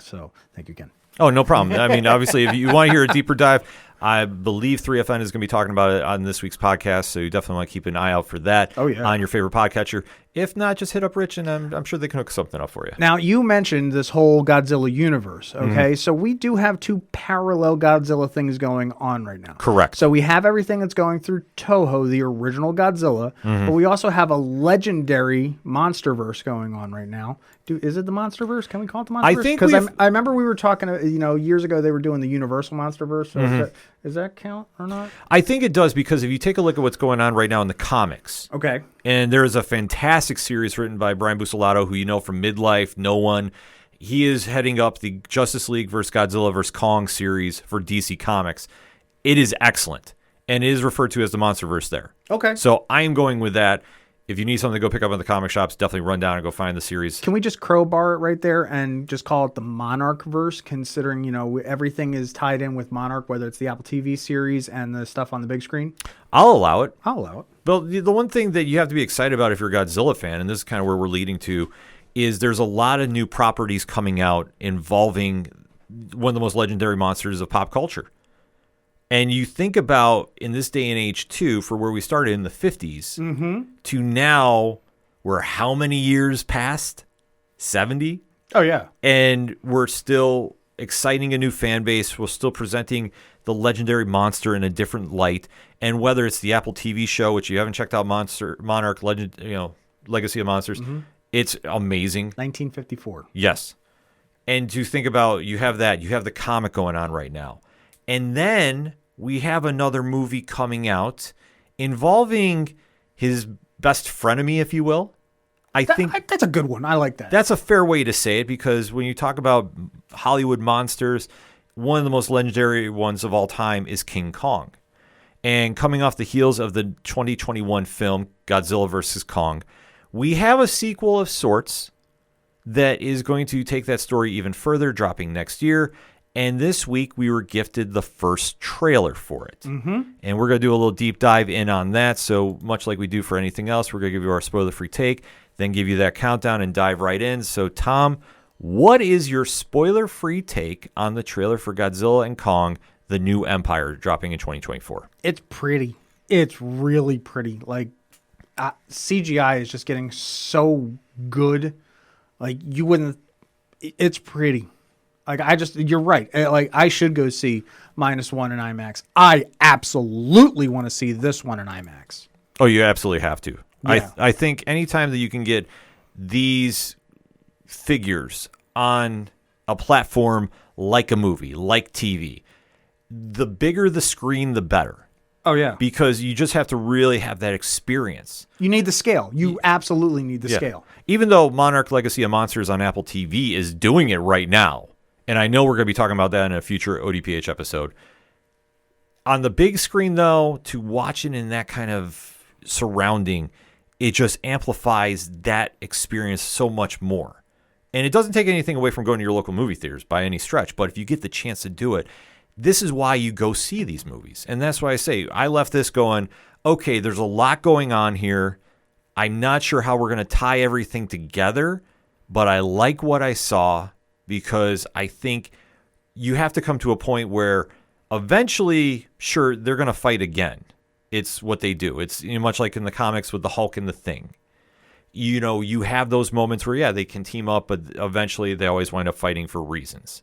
So thank you, Ken. Oh, no problem. I mean, obviously, if you want to hear a deeper dive, I believe 3FN is going to be talking about it on this week's podcast, so you definitely want to keep an eye out for that on your favorite podcatcher. If not, just hit up Rich, and I'm sure they can hook something up for you. Now, you mentioned this whole Godzilla universe, okay? So we do have two parallel Godzilla things going on right now. Correct. So we have everything that's going through Toho, the original Godzilla, but we also have a legendary MonsterVerse going on right now. Is it the MonsterVerse? Can we call it the MonsterVerse? I think because I remember we were talking, years ago they were doing the Universal MonsterVerse. So does that count or not? I think it does, because if you take a look at what's going on right now in the comics, okay, and there is a fantastic series written by Brian Buccellato, who you know from Midlife, No One. He is heading up the Justice League vs. Godzilla vs. Kong series for DC Comics. It is excellent, and it is referred to as the MonsterVerse there. Okay. So I am going with that. If you need something to go pick up in the comic shops, definitely run down and go find the series. Can we just crowbar it right there and just call it the Monarch-verse, considering, everything is tied in with Monarch, whether it's the Apple TV series and the stuff on the big screen? I'll allow it. Well, the one thing that you have to be excited about if you're a Godzilla fan, and this is kind of where we're leading to, is there's a lot of new properties coming out involving one of the most legendary monsters of pop culture. And you think about, in this day and age, too, for where we started in the 50s to now, we're how many years past? 70? Oh, yeah. And we're still exciting a new fan base. We're still presenting the legendary monster in a different light. And whether it's the Apple TV show, which you haven't checked out, Monarch Legend, Legacy of Monsters, it's amazing. 1954. Yes. And to think about, you have that, you have the comic going on right now. And then we have another movie coming out involving his best frenemy, if you will. I think that's a good one. I like that. That's a fair way to say it, because when you talk about Hollywood monsters, one of the most legendary ones of all time is King Kong. And coming off the heels of the 2021 film Godzilla vs. Kong, we have a sequel of sorts that is going to take that story even further, dropping next year. And this week we were gifted the first trailer for it. Mm-hmm. And we're going to do a little deep dive in on that. So much like we do for anything else, we're going to give you our spoiler-free take, then give you that countdown and dive right in. So Tom, what is your spoiler-free take on the trailer for Godzilla and Kong, The New Empire, dropping in 2024? It's pretty. It's really pretty. Like, CGI is just getting so good. Like, you wouldn't... It's pretty. Like, you're right. Like, I should go see -1 in IMAX. I absolutely want to see this one in IMAX. Oh, you absolutely have to. Yeah. I think anytime that you can get these figures on a platform like a movie, like TV, the bigger the screen, the better. Oh, yeah. Because you just have to really have that experience. You need the scale. You absolutely need the scale. Even though Monarch Legacy of Monsters on Apple TV is doing it right now, and I know we're going to be talking about that in a future ODPH episode. On the big screen, though, to watch it in that kind of surrounding, it just amplifies that experience so much more. And it doesn't take anything away from going to your local movie theaters by any stretch, but if you get the chance to do it, this is why you go see these movies. And that's why I say, I left this going, okay, there's a lot going on here. I'm not sure how we're going to tie everything together, but I like what I saw, because I think you have to come to a point where eventually, sure, they're going to fight again. It's what they do. It's much like in the comics with the Hulk and the Thing. You have those moments where, yeah, they can team up, but eventually they always wind up fighting for reasons.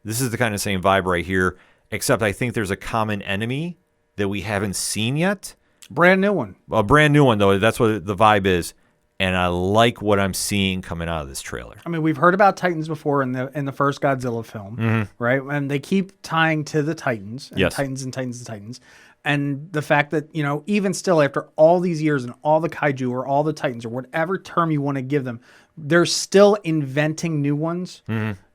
This is the kind of same vibe right here, except I think there's a common enemy that we haven't seen yet. Brand new one. A brand new one, though. That's what the vibe is. And I like what I'm seeing coming out of this trailer. I mean, we've heard about Titans before in the first Godzilla film, right? And they keep tying to the Titans, and Yes. Titans and Titans and Titans. And the fact that, even still after all these years and all the kaiju or all the Titans or whatever term you want to give them, they're still inventing new ones,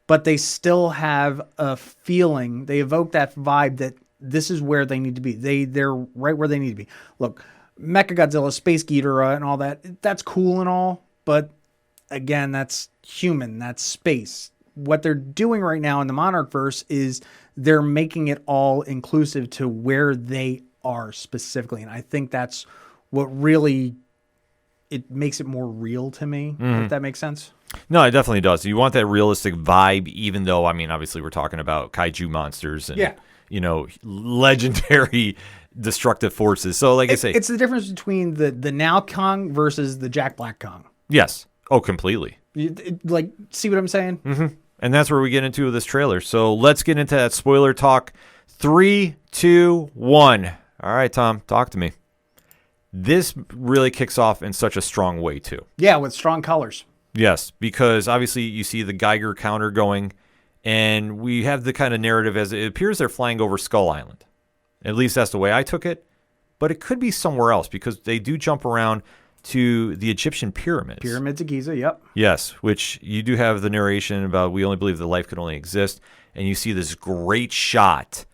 but they still have a feeling. They evoke that vibe that this is where they need to be. They're right where they need to be. Look, Mechagodzilla, Space Ghidorah, and all that, that's cool and all, but again, that's human, that's space. What they're doing right now in the Monarch verse is they're making it all inclusive to where they are specifically, and I think that's what really, it makes it more real to me, if that makes sense. No, it definitely does. You want that realistic vibe, even though, I mean, obviously we're talking about kaiju monsters and, legendary destructive forces. So like I say, it's the difference between the now Kong versus the Jack Black Kong. Yes. Oh, completely. See what I'm saying? Mm-hmm. And that's where we get into this trailer. So let's get into that spoiler talk. 3, 2, 1. All right, Tom, talk to me. This really kicks off in such a strong way, too. Yeah, with strong colors. Yes, because obviously you see the Geiger counter going, and we have the kind of narrative as it appears they're flying over Skull Island. At least that's the way I took it. But it could be somewhere else, because they do jump around to the Egyptian pyramids. Pyramids of Giza, yep. Yes, which you do have the narration about we only believe that life could only exist. And you see this great shot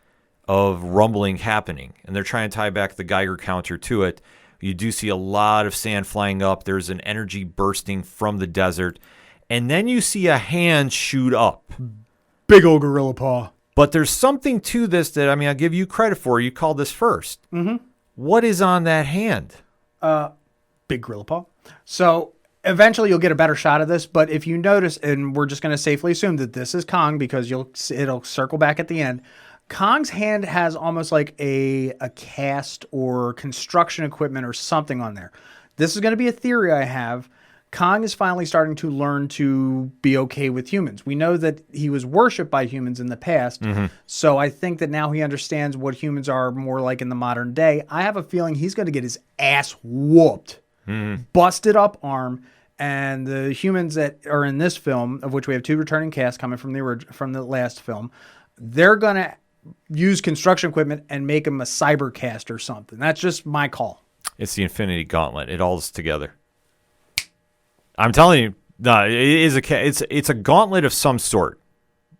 of rumbling happening. And they're trying to tie back the Geiger counter to it. You do see a lot of sand flying up. There's an energy bursting from the desert. And then you see a hand shoot up. Big old gorilla paw. But there's something to this that, I mean, I'll give you credit for. You called this first. Mm-hmm. What is on that hand? Big gorilla paw. So eventually you'll get a better shot of this. But if you notice, and we're just going to safely assume that this is Kong because it'll circle back at the end. Kong's hand has almost like a cast or construction equipment or something on there. This is going to be a theory I have. Kong is finally starting to learn to be okay with humans. We know that he was worshipped by humans in the past, so I think that now he understands what humans are more like in the modern day. I have a feeling he's going to get his ass whooped, busted up arm, and the humans that are in this film, of which we have 2 returning casts coming from the last film, they're going to use construction equipment and make him a cyber cast or something. That's just my call. It's the Infinity Gauntlet. It all is together. I'm telling you, no, it's a gauntlet of some sort,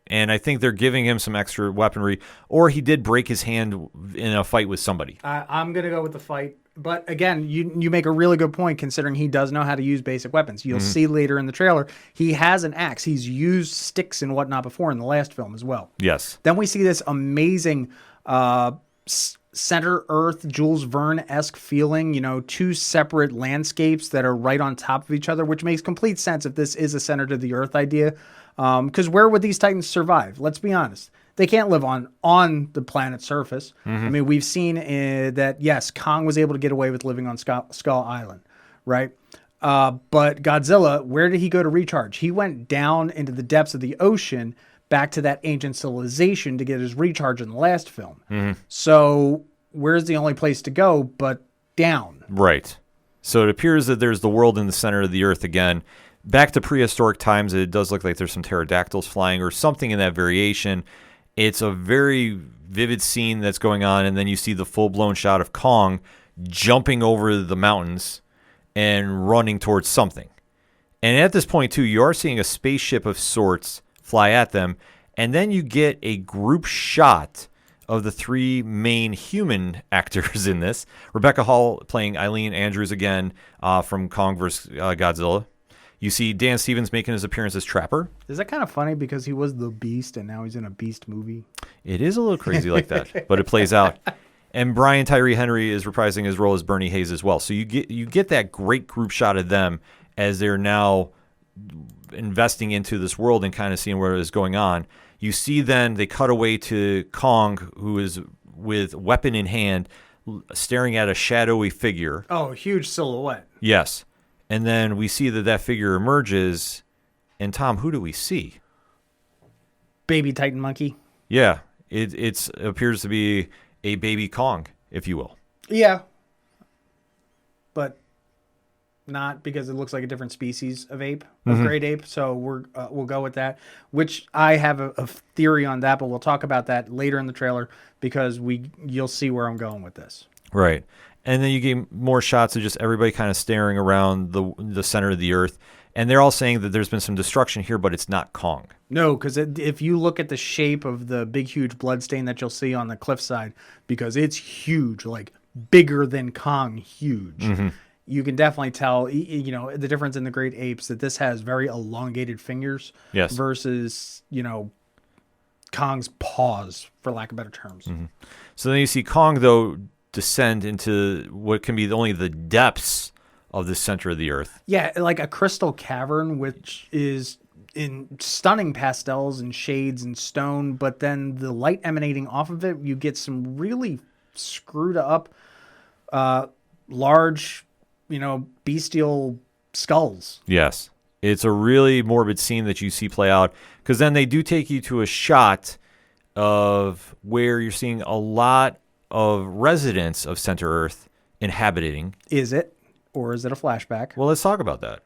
and I think they're giving him some extra weaponry, or he did break his hand in a fight with somebody. I'm gonna go with the fight. But again, you make a really good point considering he does know how to use basic weapons. You'll see later in the trailer, he has an axe. He's used sticks and whatnot before in the last film as well. Yes. Then we see this amazing center Earth, Jules Verne-esque feeling, two separate landscapes that are right on top of each other, which makes complete sense if this is a center to the Earth idea. Because where would these Titans survive? Let's be honest. They can't live on the planet's surface. I mean, we've seen that, yes, Kong was able to get away with living on Skull Island, right? But Godzilla, where did he go to recharge? He went down into the depths of the ocean, back to that ancient civilization to get his recharge in the last film. So where's the only place to go but down? Right. So it appears that there's the world in the center of the Earth again. Back to prehistoric times, it does look like there's some pterodactyls flying or something in that variation. It's a very vivid scene that's going on, and then you see the full-blown shot of Kong jumping over the mountains and running towards something. And at this point, too, you are seeing a spaceship of sorts fly at them, and then you get a group shot of the three main human actors in this. Rebecca Hall playing Eileen Andrews again from Kong vs. Godzilla. You see Dan Stevens making his appearance as Trapper. Is that kind of funny because he was the Beast and now he's in a Beast movie? It is a little crazy like that, but it plays out. And Brian Tyree Henry is reprising his role as Bernie Hayes as well. So you get that great group shot of them as they're now investing into this world and kind of seeing what is going on. You see then they cut away to Kong, who is with weapon in hand, staring at a shadowy figure. Oh, huge silhouette. Yes. And then we see that figure emerges. And Tom, who do we see? Baby Titan monkey. Yeah. It appears to be a baby Kong, if you will. Yeah. But not because it looks like a different species of ape, of great ape. So we'll go with that, which I have a theory on that, but we'll talk about that later in the trailer because you'll see where I'm going with this. Right. And then you get more shots of just everybody kind of staring around the center of the Earth. And they're all saying that there's been some destruction here, but it's not Kong. No, because if you look at the shape of the big, huge bloodstain that you'll see on the cliffside, because it's huge, like bigger than Kong huge, you can definitely tell, the difference in the great apes, that this has very elongated fingers versus, Kong's paws, for lack of better terms. So then you see Kong, though, descend into what can be only the depths of the center of the Earth. Yeah, like a crystal cavern, which is in stunning pastels and shades and stone, but then the light emanating off of it, you get some really screwed up, large, bestial skulls. Yes. It's a really morbid scene that you see play out, because then they do take you to a shot of where you're seeing a lot of residents of Center Earth inhabiting. Is it? Or is it a flashback? Well, let's talk about that.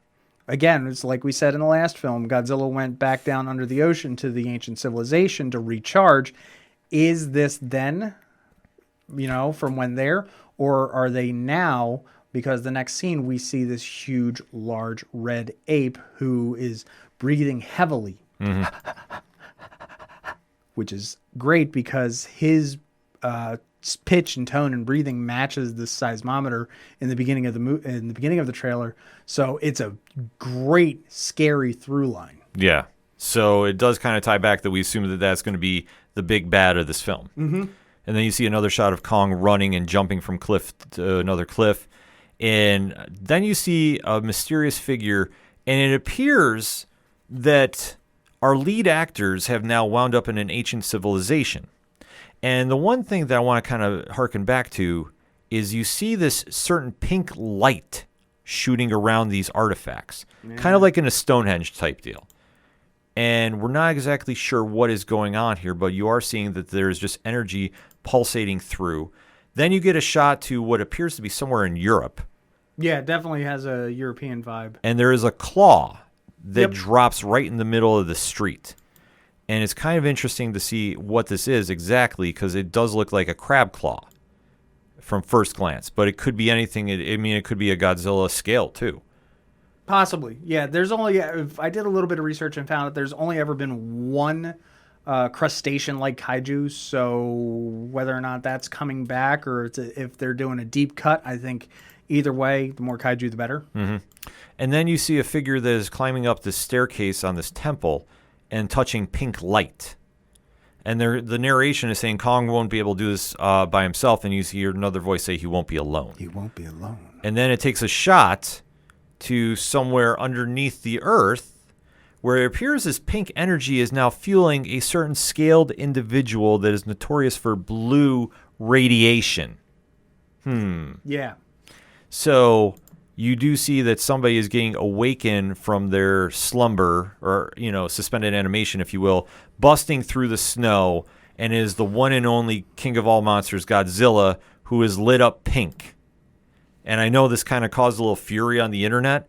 Again, it's like we said in the last film, Godzilla went back down under the ocean to the ancient civilization to recharge. Is this then, from when there? Or are they now, because the next scene we see this huge, large red ape who is breathing heavily. Which is great because his pitch and tone and breathing matches the seismometer in the beginning of the trailer. So it's a great, scary through line. Yeah. So it does kind of tie back that we assume that that's going to be the big bad of this film. And then you see another shot of Kong running and jumping from cliff to another cliff. And then you see a mysterious figure, and it appears that our lead actors have now wound up in an ancient civilization. And the one thing that I want to kind of harken back to is you see this certain pink light shooting around these artifacts, kind of like in a Stonehenge type deal. And we're not exactly sure what is going on here, but you are seeing that there's just energy pulsating through. Then you get a shot to what appears to be somewhere in Europe. Yeah, it definitely has a European vibe. And there is a claw that drops right in the middle of the street. And it's kind of interesting to see what this is exactly, because it does look like a crab claw from first glance. But it could be anything. It could be a Godzilla scale, too. Possibly. Yeah, there's only... I did a little bit of research and found that there's only ever been one crustacean-like kaiju. So whether or not that's coming back or if they're doing a deep cut, I think either way, the more kaiju, the better. Mm-hmm. And then you see a figure that is climbing up this staircase on this temple and touching pink light. And the narration is saying Kong won't be able to do this by himself, and you hear another voice say he won't be alone. He won't be alone. And then it takes a shot to somewhere underneath the earth where it appears this pink energy is now fueling a certain scaled individual that is notorious for blue radiation. Yeah. So you do see that somebody is getting awakened from their slumber or, suspended animation, if you will, busting through the snow and is the one and only king of all monsters, Godzilla, who is lit up pink. And I know this kind of caused a little fury on the internet.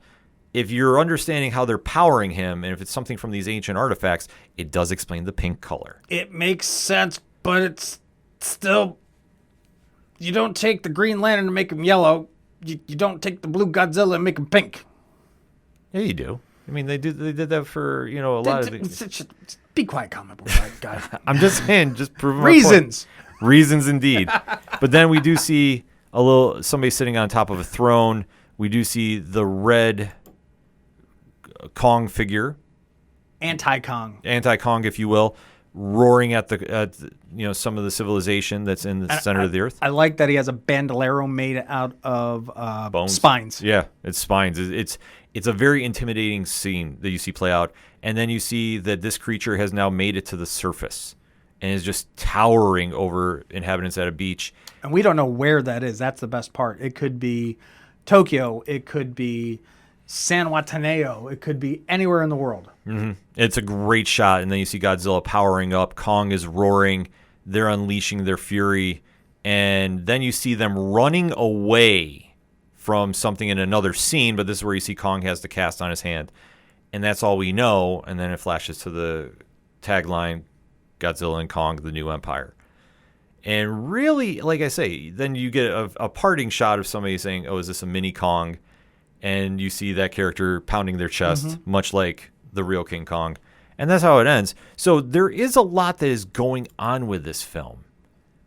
If you're understanding how they're powering him, and if it's something from these ancient artifacts, it does explain the pink color. It makes sense, but it's still... You don't take the Green Lantern and make him yellow. You don't take the blue Godzilla and make him pink. Yeah, you do. I mean, they did that for, a lot of things. Be quiet, comic book guy. I'm just saying, just proving Reasons. My point. Reasons indeed. But then we do see somebody sitting on top of a throne. We do see the red Kong figure. Anti-Kong, if you will, roaring at some of the civilization that's in the center of the earth. I like that he has a bandolero made out of bones. Spines. Yeah, it's spines. It's a very intimidating scene that you see play out, and then you see that this creature has now made it to the surface and is just towering over inhabitants at a beach. And we don't know where that is. That's the best part. It could be Tokyo. It could be San Wataneo. It could be anywhere in the world. Mm-hmm. It's a great shot, and then you see Godzilla powering up. Kong is roaring. They're unleashing their fury, and then you see them running away from something in another scene, but this is where you see Kong has the cast on his hand, and that's all we know, and then it flashes to the tagline, Godzilla and Kong, the new empire. And really, like I say, then you get a parting shot of somebody saying, oh, is this a mini Kong? And you see that character pounding their chest, much like the real King Kong. And that's how it ends. So there is a lot that is going on with this film,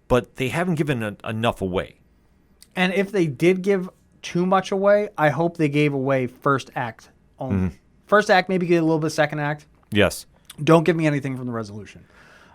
but they haven't given enough away. And if they did give too much away, I hope they gave away first act only. First act, maybe get a little bit second act. Yes. Don't give me anything from the resolution.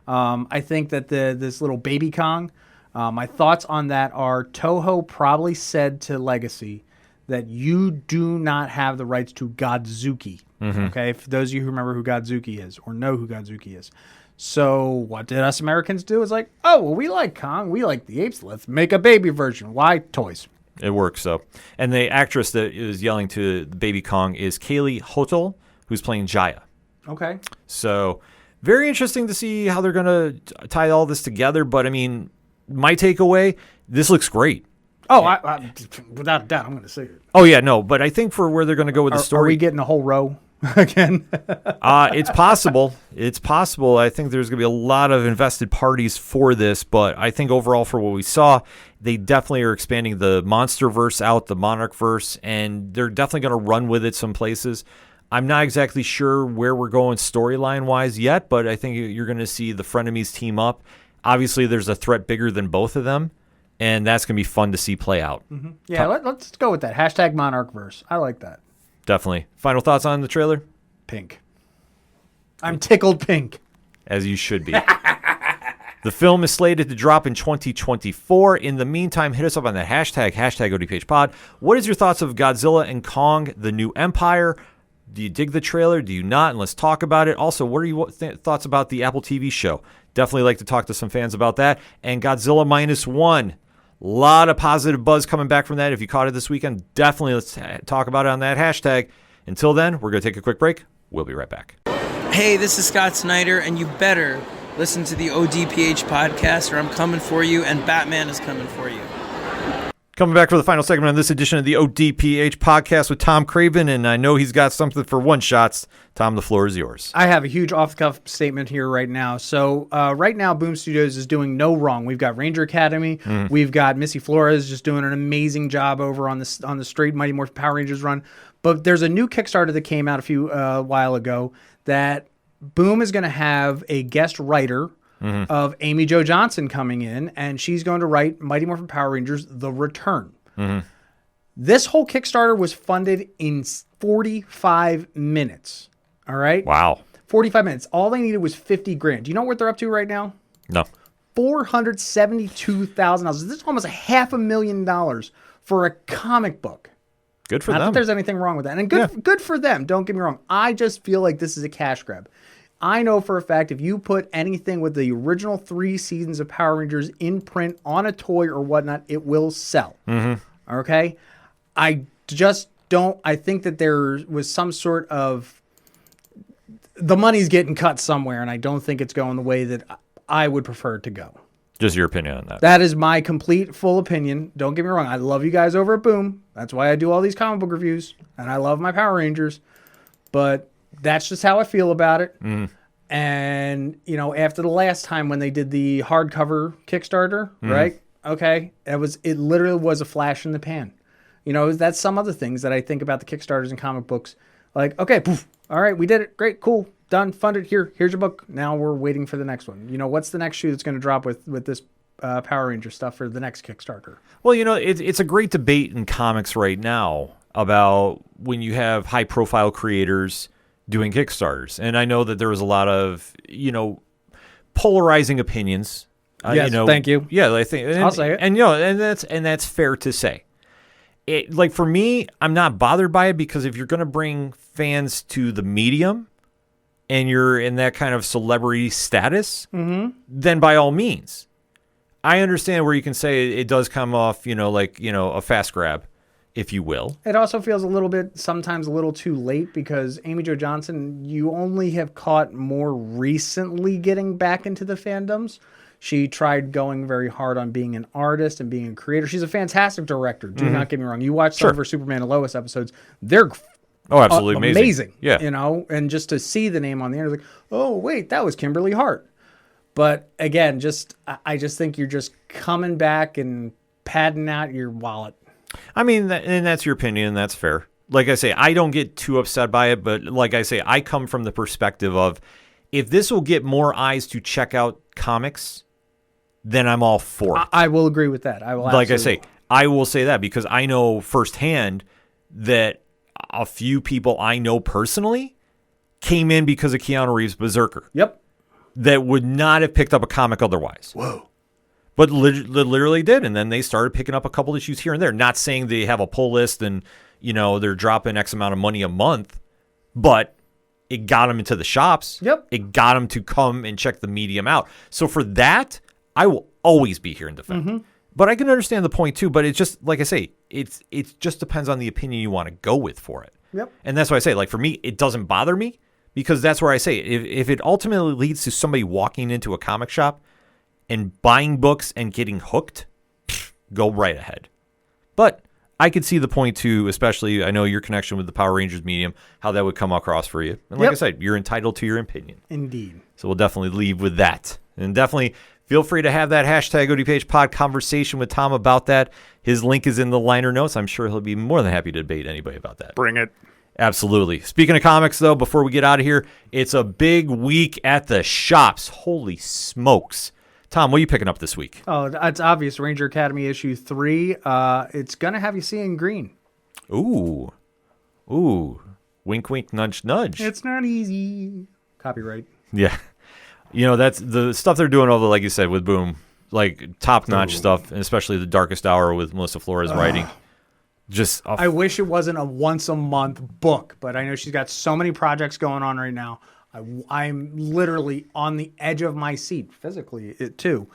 I think that this little baby Kong, my thoughts on that are Toho probably said to Legacy that you do not have the rights to Godzuki. Okay, for those of you who remember who Godzuki is or know who Godzuki is. So what did us Americans do? It's like, oh, well, we like Kong. We like the apes. Let's make a baby version. Why? Toys. It works, so. And the actress that is yelling to Baby Kong is Kaylee Hotel, who's playing Jaya. Okay. So very interesting to see how they're going to tie all this together. But, I mean, my takeaway, this looks great. Oh, I without a doubt, I'm going to see it. Oh, yeah, no. But I think for where they're going to go with the story. Are we getting a whole row again? It's possible. It's possible. I think there's going to be a lot of invested parties for this. But I think overall for what we saw, they definitely are expanding the Monsterverse out, the Monarchverse, and they're definitely going to run with it some places. I'm not exactly sure where we're going storyline-wise yet, but I think you're going to see the frenemies team up. Obviously, there's a threat bigger than both of them, and that's going to be fun to see play out. Yeah, let's go with that. Hashtag Monarchverse. I like that. Definitely. Final thoughts on the trailer? Pink. I'm tickled pink. As you should be. The film is slated to drop in 2024. In the meantime, hit us up on that hashtag ODPHpod. What is your thoughts of Godzilla and Kong, the new empire? Do you dig the trailer? Do you not? And let's talk about it. Also, what are your thoughts about the Apple TV show? Definitely like to talk to some fans about that. And Godzilla -1. A lot of positive buzz coming back from that. If you caught it this weekend, definitely let's talk about it on that hashtag. Until then, we're going to take a quick break. We'll be right back. Hey, this is Scott Snyder, and you better listen to the ODPH podcast, or I'm coming for you, and Batman is coming for you. Coming back for the final segment on this edition of the ODPH podcast with Tom Craven, and I know he's got something for one-shots. Tom, the floor is yours. I have a huge off-the-cuff statement here right now. So right now, Boom Studios is doing no wrong. We've got Ranger Academy. We've got Missy Flores just doing an amazing job over on the Straight Mighty Morphin Power Rangers run. But there's a new Kickstarter that came out a while ago that Boom is going to have a guest writer of Amy Jo Johnson coming in, and she's going to write Mighty Morphin Power Rangers: The Return. This whole Kickstarter was funded in 45 minutes. All right? Wow. 45 minutes. All they needed was 50 grand. Do you know what they're up to right now? No. $472,000. This is almost $500,000 for a comic book. Good for Not them. that there's anything wrong with that. And good for them. Don't get me wrong. I just feel like this is a cash grab. I know for a fact if you put anything with the original 3 seasons of Power Rangers in print on a toy or whatnot, it will sell. Okay? I just don't. I think that there was some sort of. The money's getting cut somewhere, and I don't think it's going the way that I would prefer it to go. Just your opinion on that. That is my complete, full opinion. Don't get me wrong. I love you guys over at Boom. That's why I do all these comic book reviews, and I love my Power Rangers. But that's just how I feel about it. And, you know, after the last time when they did the hardcover Kickstarter, right? Okay. It literally was a flash in the pan. You know, that's some other things that I think about the Kickstarters and comic books. Like, okay, poof, all right, we did it. Great, cool, done, funded. Here's your book. Now we're waiting for the next one. You know, what's the next shoe that's going to drop with this Power Ranger stuff for the next Kickstarter? Well, you know, it's a great debate in comics right now about when you have high-profile creators doing Kickstarters. And I know that there was a lot of, you know, polarizing opinions. Yes, you know, thank you. Yeah, I think I'll say it. And you know, and that's fair to say. Like for me, I'm not bothered by it because if you're going to bring fans to the medium and you're in that kind of celebrity status, then by all means. I understand where you can say it does come off, you know, like, you know, a fast grab, if you will. It also feels a little bit, sometimes a little too late because Amy Jo Johnson, you only have caught more recently getting back into the fandoms. She tried going very hard on being an artist and being a creator. She's a fantastic director. Do not get me wrong. You watch some of her Superman and Lois episodes. They're absolutely amazing. Yeah. You know, and just to see the name on the end, like, oh, wait, that was Kimberly Hart. But again, I just think you're just coming back and padding out your wallet. I mean, and that's your opinion, and that's fair. Like I say, I don't get too upset by it, but like I say, I come from the perspective of if this will get more eyes to check out comics, then I'm all for it. I will agree with that. I will. Like I say, I will say that because I know firsthand that a few people I know personally came in because of Keanu Reeves' Berserker. Yep. That would not have picked up a comic otherwise. Whoa. But literally did, and then they started picking up a couple issues here and there. Not saying they have a pull list and, you know, they're dropping X amount of money a month, but it got them into the shops. Yep. It got them to come and check the medium out. So for that, I will always be here and defend. But I can understand the point too. But it's just, like I say, it just depends on the opinion you want to go with for it. Yep. And that's why I say, like, for me, it doesn't bother me because that's where I say, if it ultimately leads to somebody walking into a comic shop and buying books and getting hooked, go right ahead. But I could see the point too, especially I know your connection with the Power Rangers medium, how that would come across for you. And like I said, you're entitled to your opinion. Indeed. So we'll definitely leave with that. And definitely feel free to have that hashtag ODPHpod conversation with Tom about that. His link is in the liner notes. I'm sure he'll be more than happy to debate anybody about that. Bring it. Absolutely. Speaking of comics, though, before we get out of here, it's a big week at the shops. Holy smokes. Tom, what are you picking up this week? Oh, it's obvious. Ranger Academy issue 3. It's going to have you seeing green. Ooh. Wink, wink, nudge, nudge. It's not easy. Copyright. Yeah. You know, that's the stuff they're doing over, like you said, with Boom. Like, top-notch stuff, and especially The Darkest Hour with Melissa Flores writing. Just I wish it wasn't a once-a-month book, but I know she's got so many projects going on right now. I'm literally on the edge of my seat, physically, too,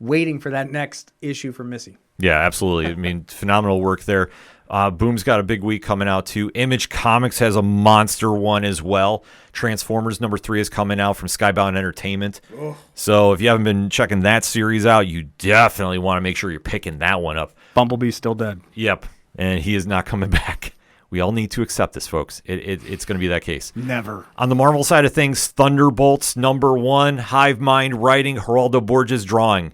waiting for that next issue for Missy. Yeah, absolutely. I mean, phenomenal work there. Boom's got a big week coming out, too. Image Comics has a monster one as well. Transformers #3 is coming out from Skybound Entertainment. Oh. So if you haven't been checking that series out, you definitely want to make sure you're picking that one up. Bumblebee's still dead. Yep, and he is not coming back. We all need to accept this, folks. It's going to be that case. Never. On the Marvel side of things, Thunderbolts #1, Hive Mind writing, Geraldo Borges drawing.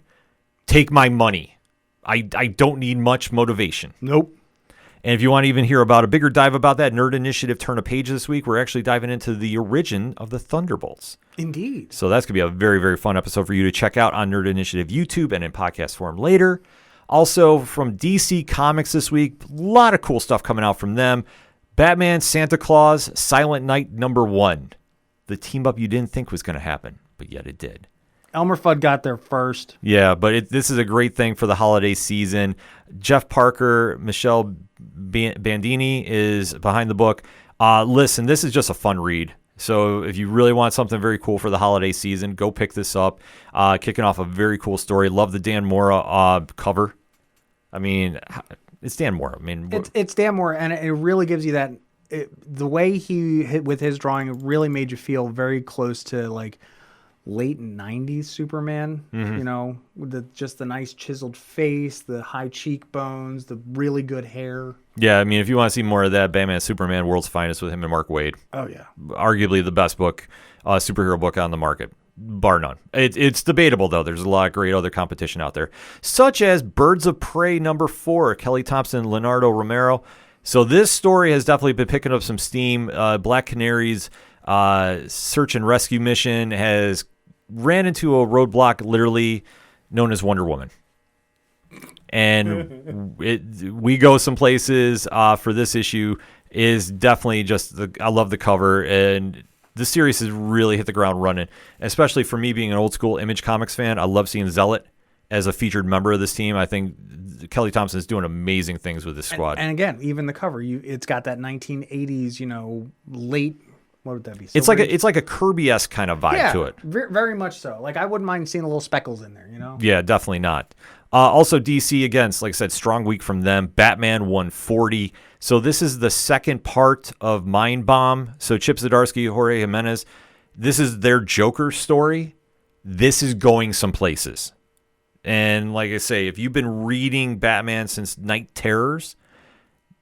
Take my money. I don't need much motivation. Nope. And if you want to even hear about a bigger dive about that, Nerd Initiative Turn a Page this week, we're actually diving into the origin of the Thunderbolts. Indeed. So that's going to be a very, very fun episode for you to check out on Nerd Initiative YouTube and in podcast form later. Also, from DC Comics this week, a lot of cool stuff coming out from them. Batman, Santa Claus, Silent Night #1. The team up you didn't think was going to happen, but yet it did. Elmer Fudd got there first. Yeah, but this is a great thing for the holiday season. Jeff Parker, Michelle Bandini is behind the book. Listen, this is just a fun read. So if you really want something very cool for the holiday season, go pick this up. Kicking off a very cool story. Love the Dan Mora cover. I mean, it's Dan Mora. I mean, it's Dan Mora, and it really gives you that. The way he hit with his drawing, it really made you feel very close to like late 90s Superman, with just the nice chiseled face, the high cheekbones, the really good hair. Yeah, I mean, if you want to see more of that, Batman Superman, World's Finest with him and Mark Waid. Oh, yeah. Arguably the best book, superhero book on the market, bar none. It's debatable, though. There's a lot of great other competition out there, such as Birds of Prey #4, Kelly Thompson, Leonardo Romero. So this story has definitely been picking up some steam. Black Canary's search and rescue mission has ran into a roadblock literally known as Wonder Woman. And we go some places for this issue is definitely just I love the cover, and the series has really hit the ground running, especially for me being an old school Image Comics fan. I love seeing Zealot as a featured member of this team. I think Kelly Thompson is doing amazing things with this squad. And again, even the cover, it's got that 1980s, late. What would that be? It's like a Kirby-esque kind of vibe to it. Very much so. Like, I wouldn't mind seeing a little speckles in there, Yeah, definitely not. Also, DC, again, like I said, strong week from them. Batman 140. So this is the second part of Mind Bomb. So Chip Zdarsky, Jorge Jimenez, this is their Joker story. This is going some places. And like I say, if you've been reading Batman since Night Terrors,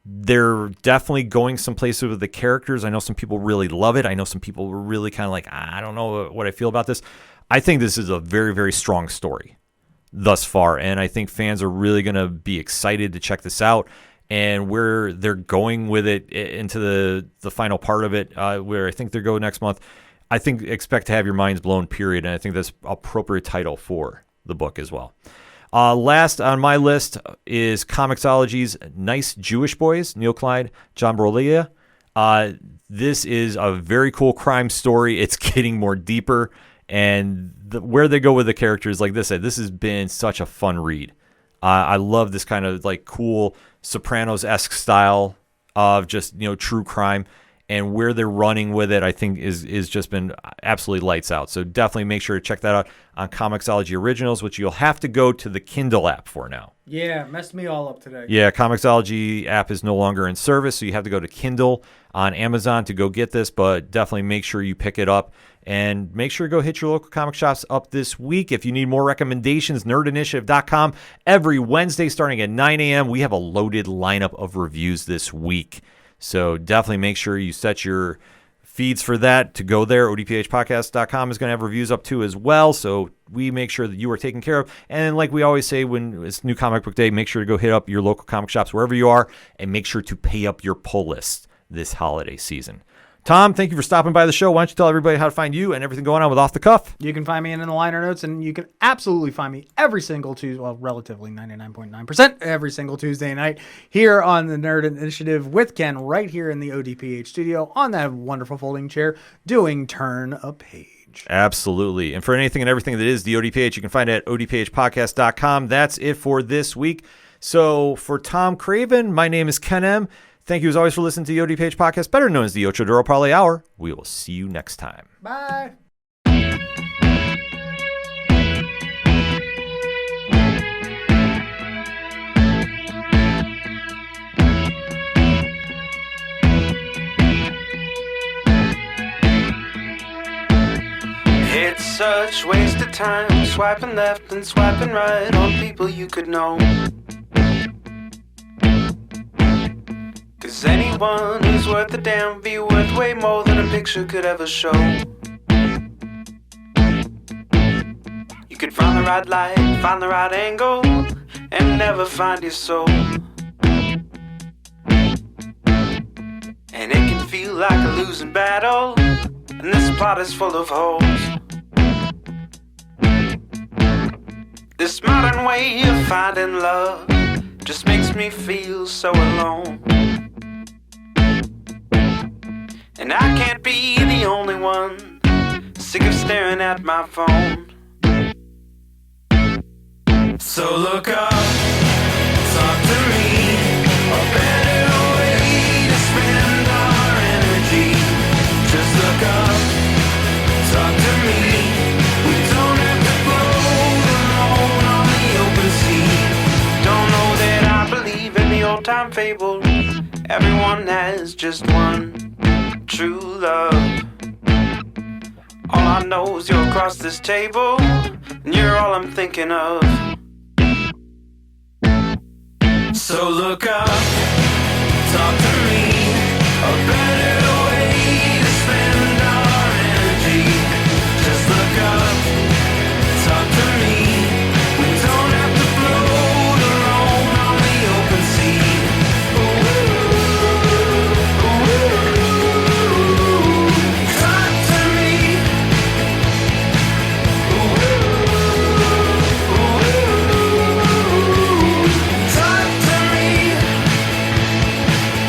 they're definitely going some places with the characters. I know some people really love it. I know some people were really kind of like, I don't know what I feel about this. I think this is a very, very strong story thus far, and I think fans are really going to be excited to check this out and where they're going with it into the final part of it, where I think they're going next month. I think expect to have your minds blown, period, and I think that's appropriate title for the book as well. Last on my list is Comixology's Nice Jewish Boys, Neil Clyde, John Brolia. This is a very cool crime story. It's getting more deeper, and where they go with the characters, like this has been such a fun read. I love this kind of like cool Sopranos-esque style of just true crime. And where they're running with it, I think, is just been absolutely lights out. So definitely make sure to check that out on Comixology Originals, which you'll have to go to the Kindle app for now. Yeah, messed me all up today. Yeah, Comixology app is no longer in service, so you have to go to Kindle on Amazon to go get this. But definitely make sure you pick it up. And make sure to go hit your local comic shops up this week. If you need more recommendations, nerdinitiative.com. Every Wednesday starting at 9 a.m., we have a loaded lineup of reviews this week. So definitely make sure you set your feeds for that to go there. ODPHpodcast.com is going to have reviews up too as well. So we make sure that you are taken care of. And like we always say when it's New Comic Book Day, make sure to go hit up your local comic shops wherever you are and make sure to pay up your pull list this holiday season. Tom, thank you for stopping by the show. Why don't you tell everybody how to find you and everything going on with Off the Cuff? You can find me in the liner notes, and you can absolutely find me every single Tuesday, well, relatively 99.9% every single Tuesday night here on the Nerd Initiative with Ken right here in the ODPH studio on that wonderful folding chair doing Turn a Page. Absolutely. And for anything and everything that is the ODPH, you can find it at odphpodcast.com. That's it for this week. So for Tom Craven, my name is Ken M. Thank you as always for listening to the ODPH podcast, better known as the Ocho Duro Parlay Hour. We will see you next time. Bye. It's such waste of time, swiping left and swiping right on people you could know. 'Cause anyone who's worth a damn be worth way more than a picture could ever show. You could find the right light, find the right angle, and never find your soul. feel like a losing battle, and this plot is full of holes. This modern way of finding love just makes me feel so alone. And I can't be the only one sick of staring at my phone. So look up, talk to me, a better way to spend our energy. Just look up, talk to me. We don't have to float alone on the open sea. Don't know that I believe in the old time fable. Everyone has just one true love. All I know is you're across this table, and you're all I'm thinking of. So look up, talk to me, a better way to spend our energy. Just look up, talk to me. We don't have to float alone on the open sea. Talk to me.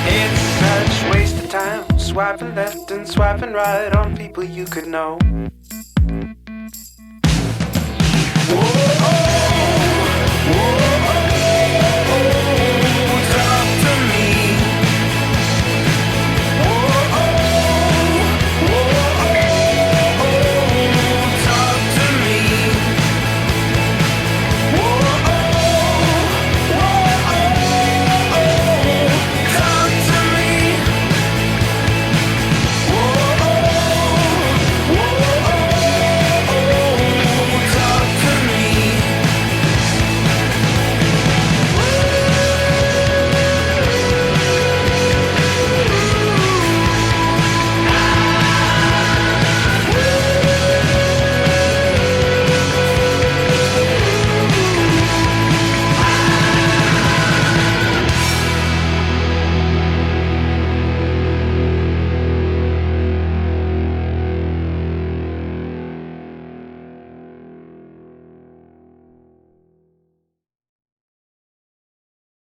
It's such waste of time, swiping left and swiping right on people you could know.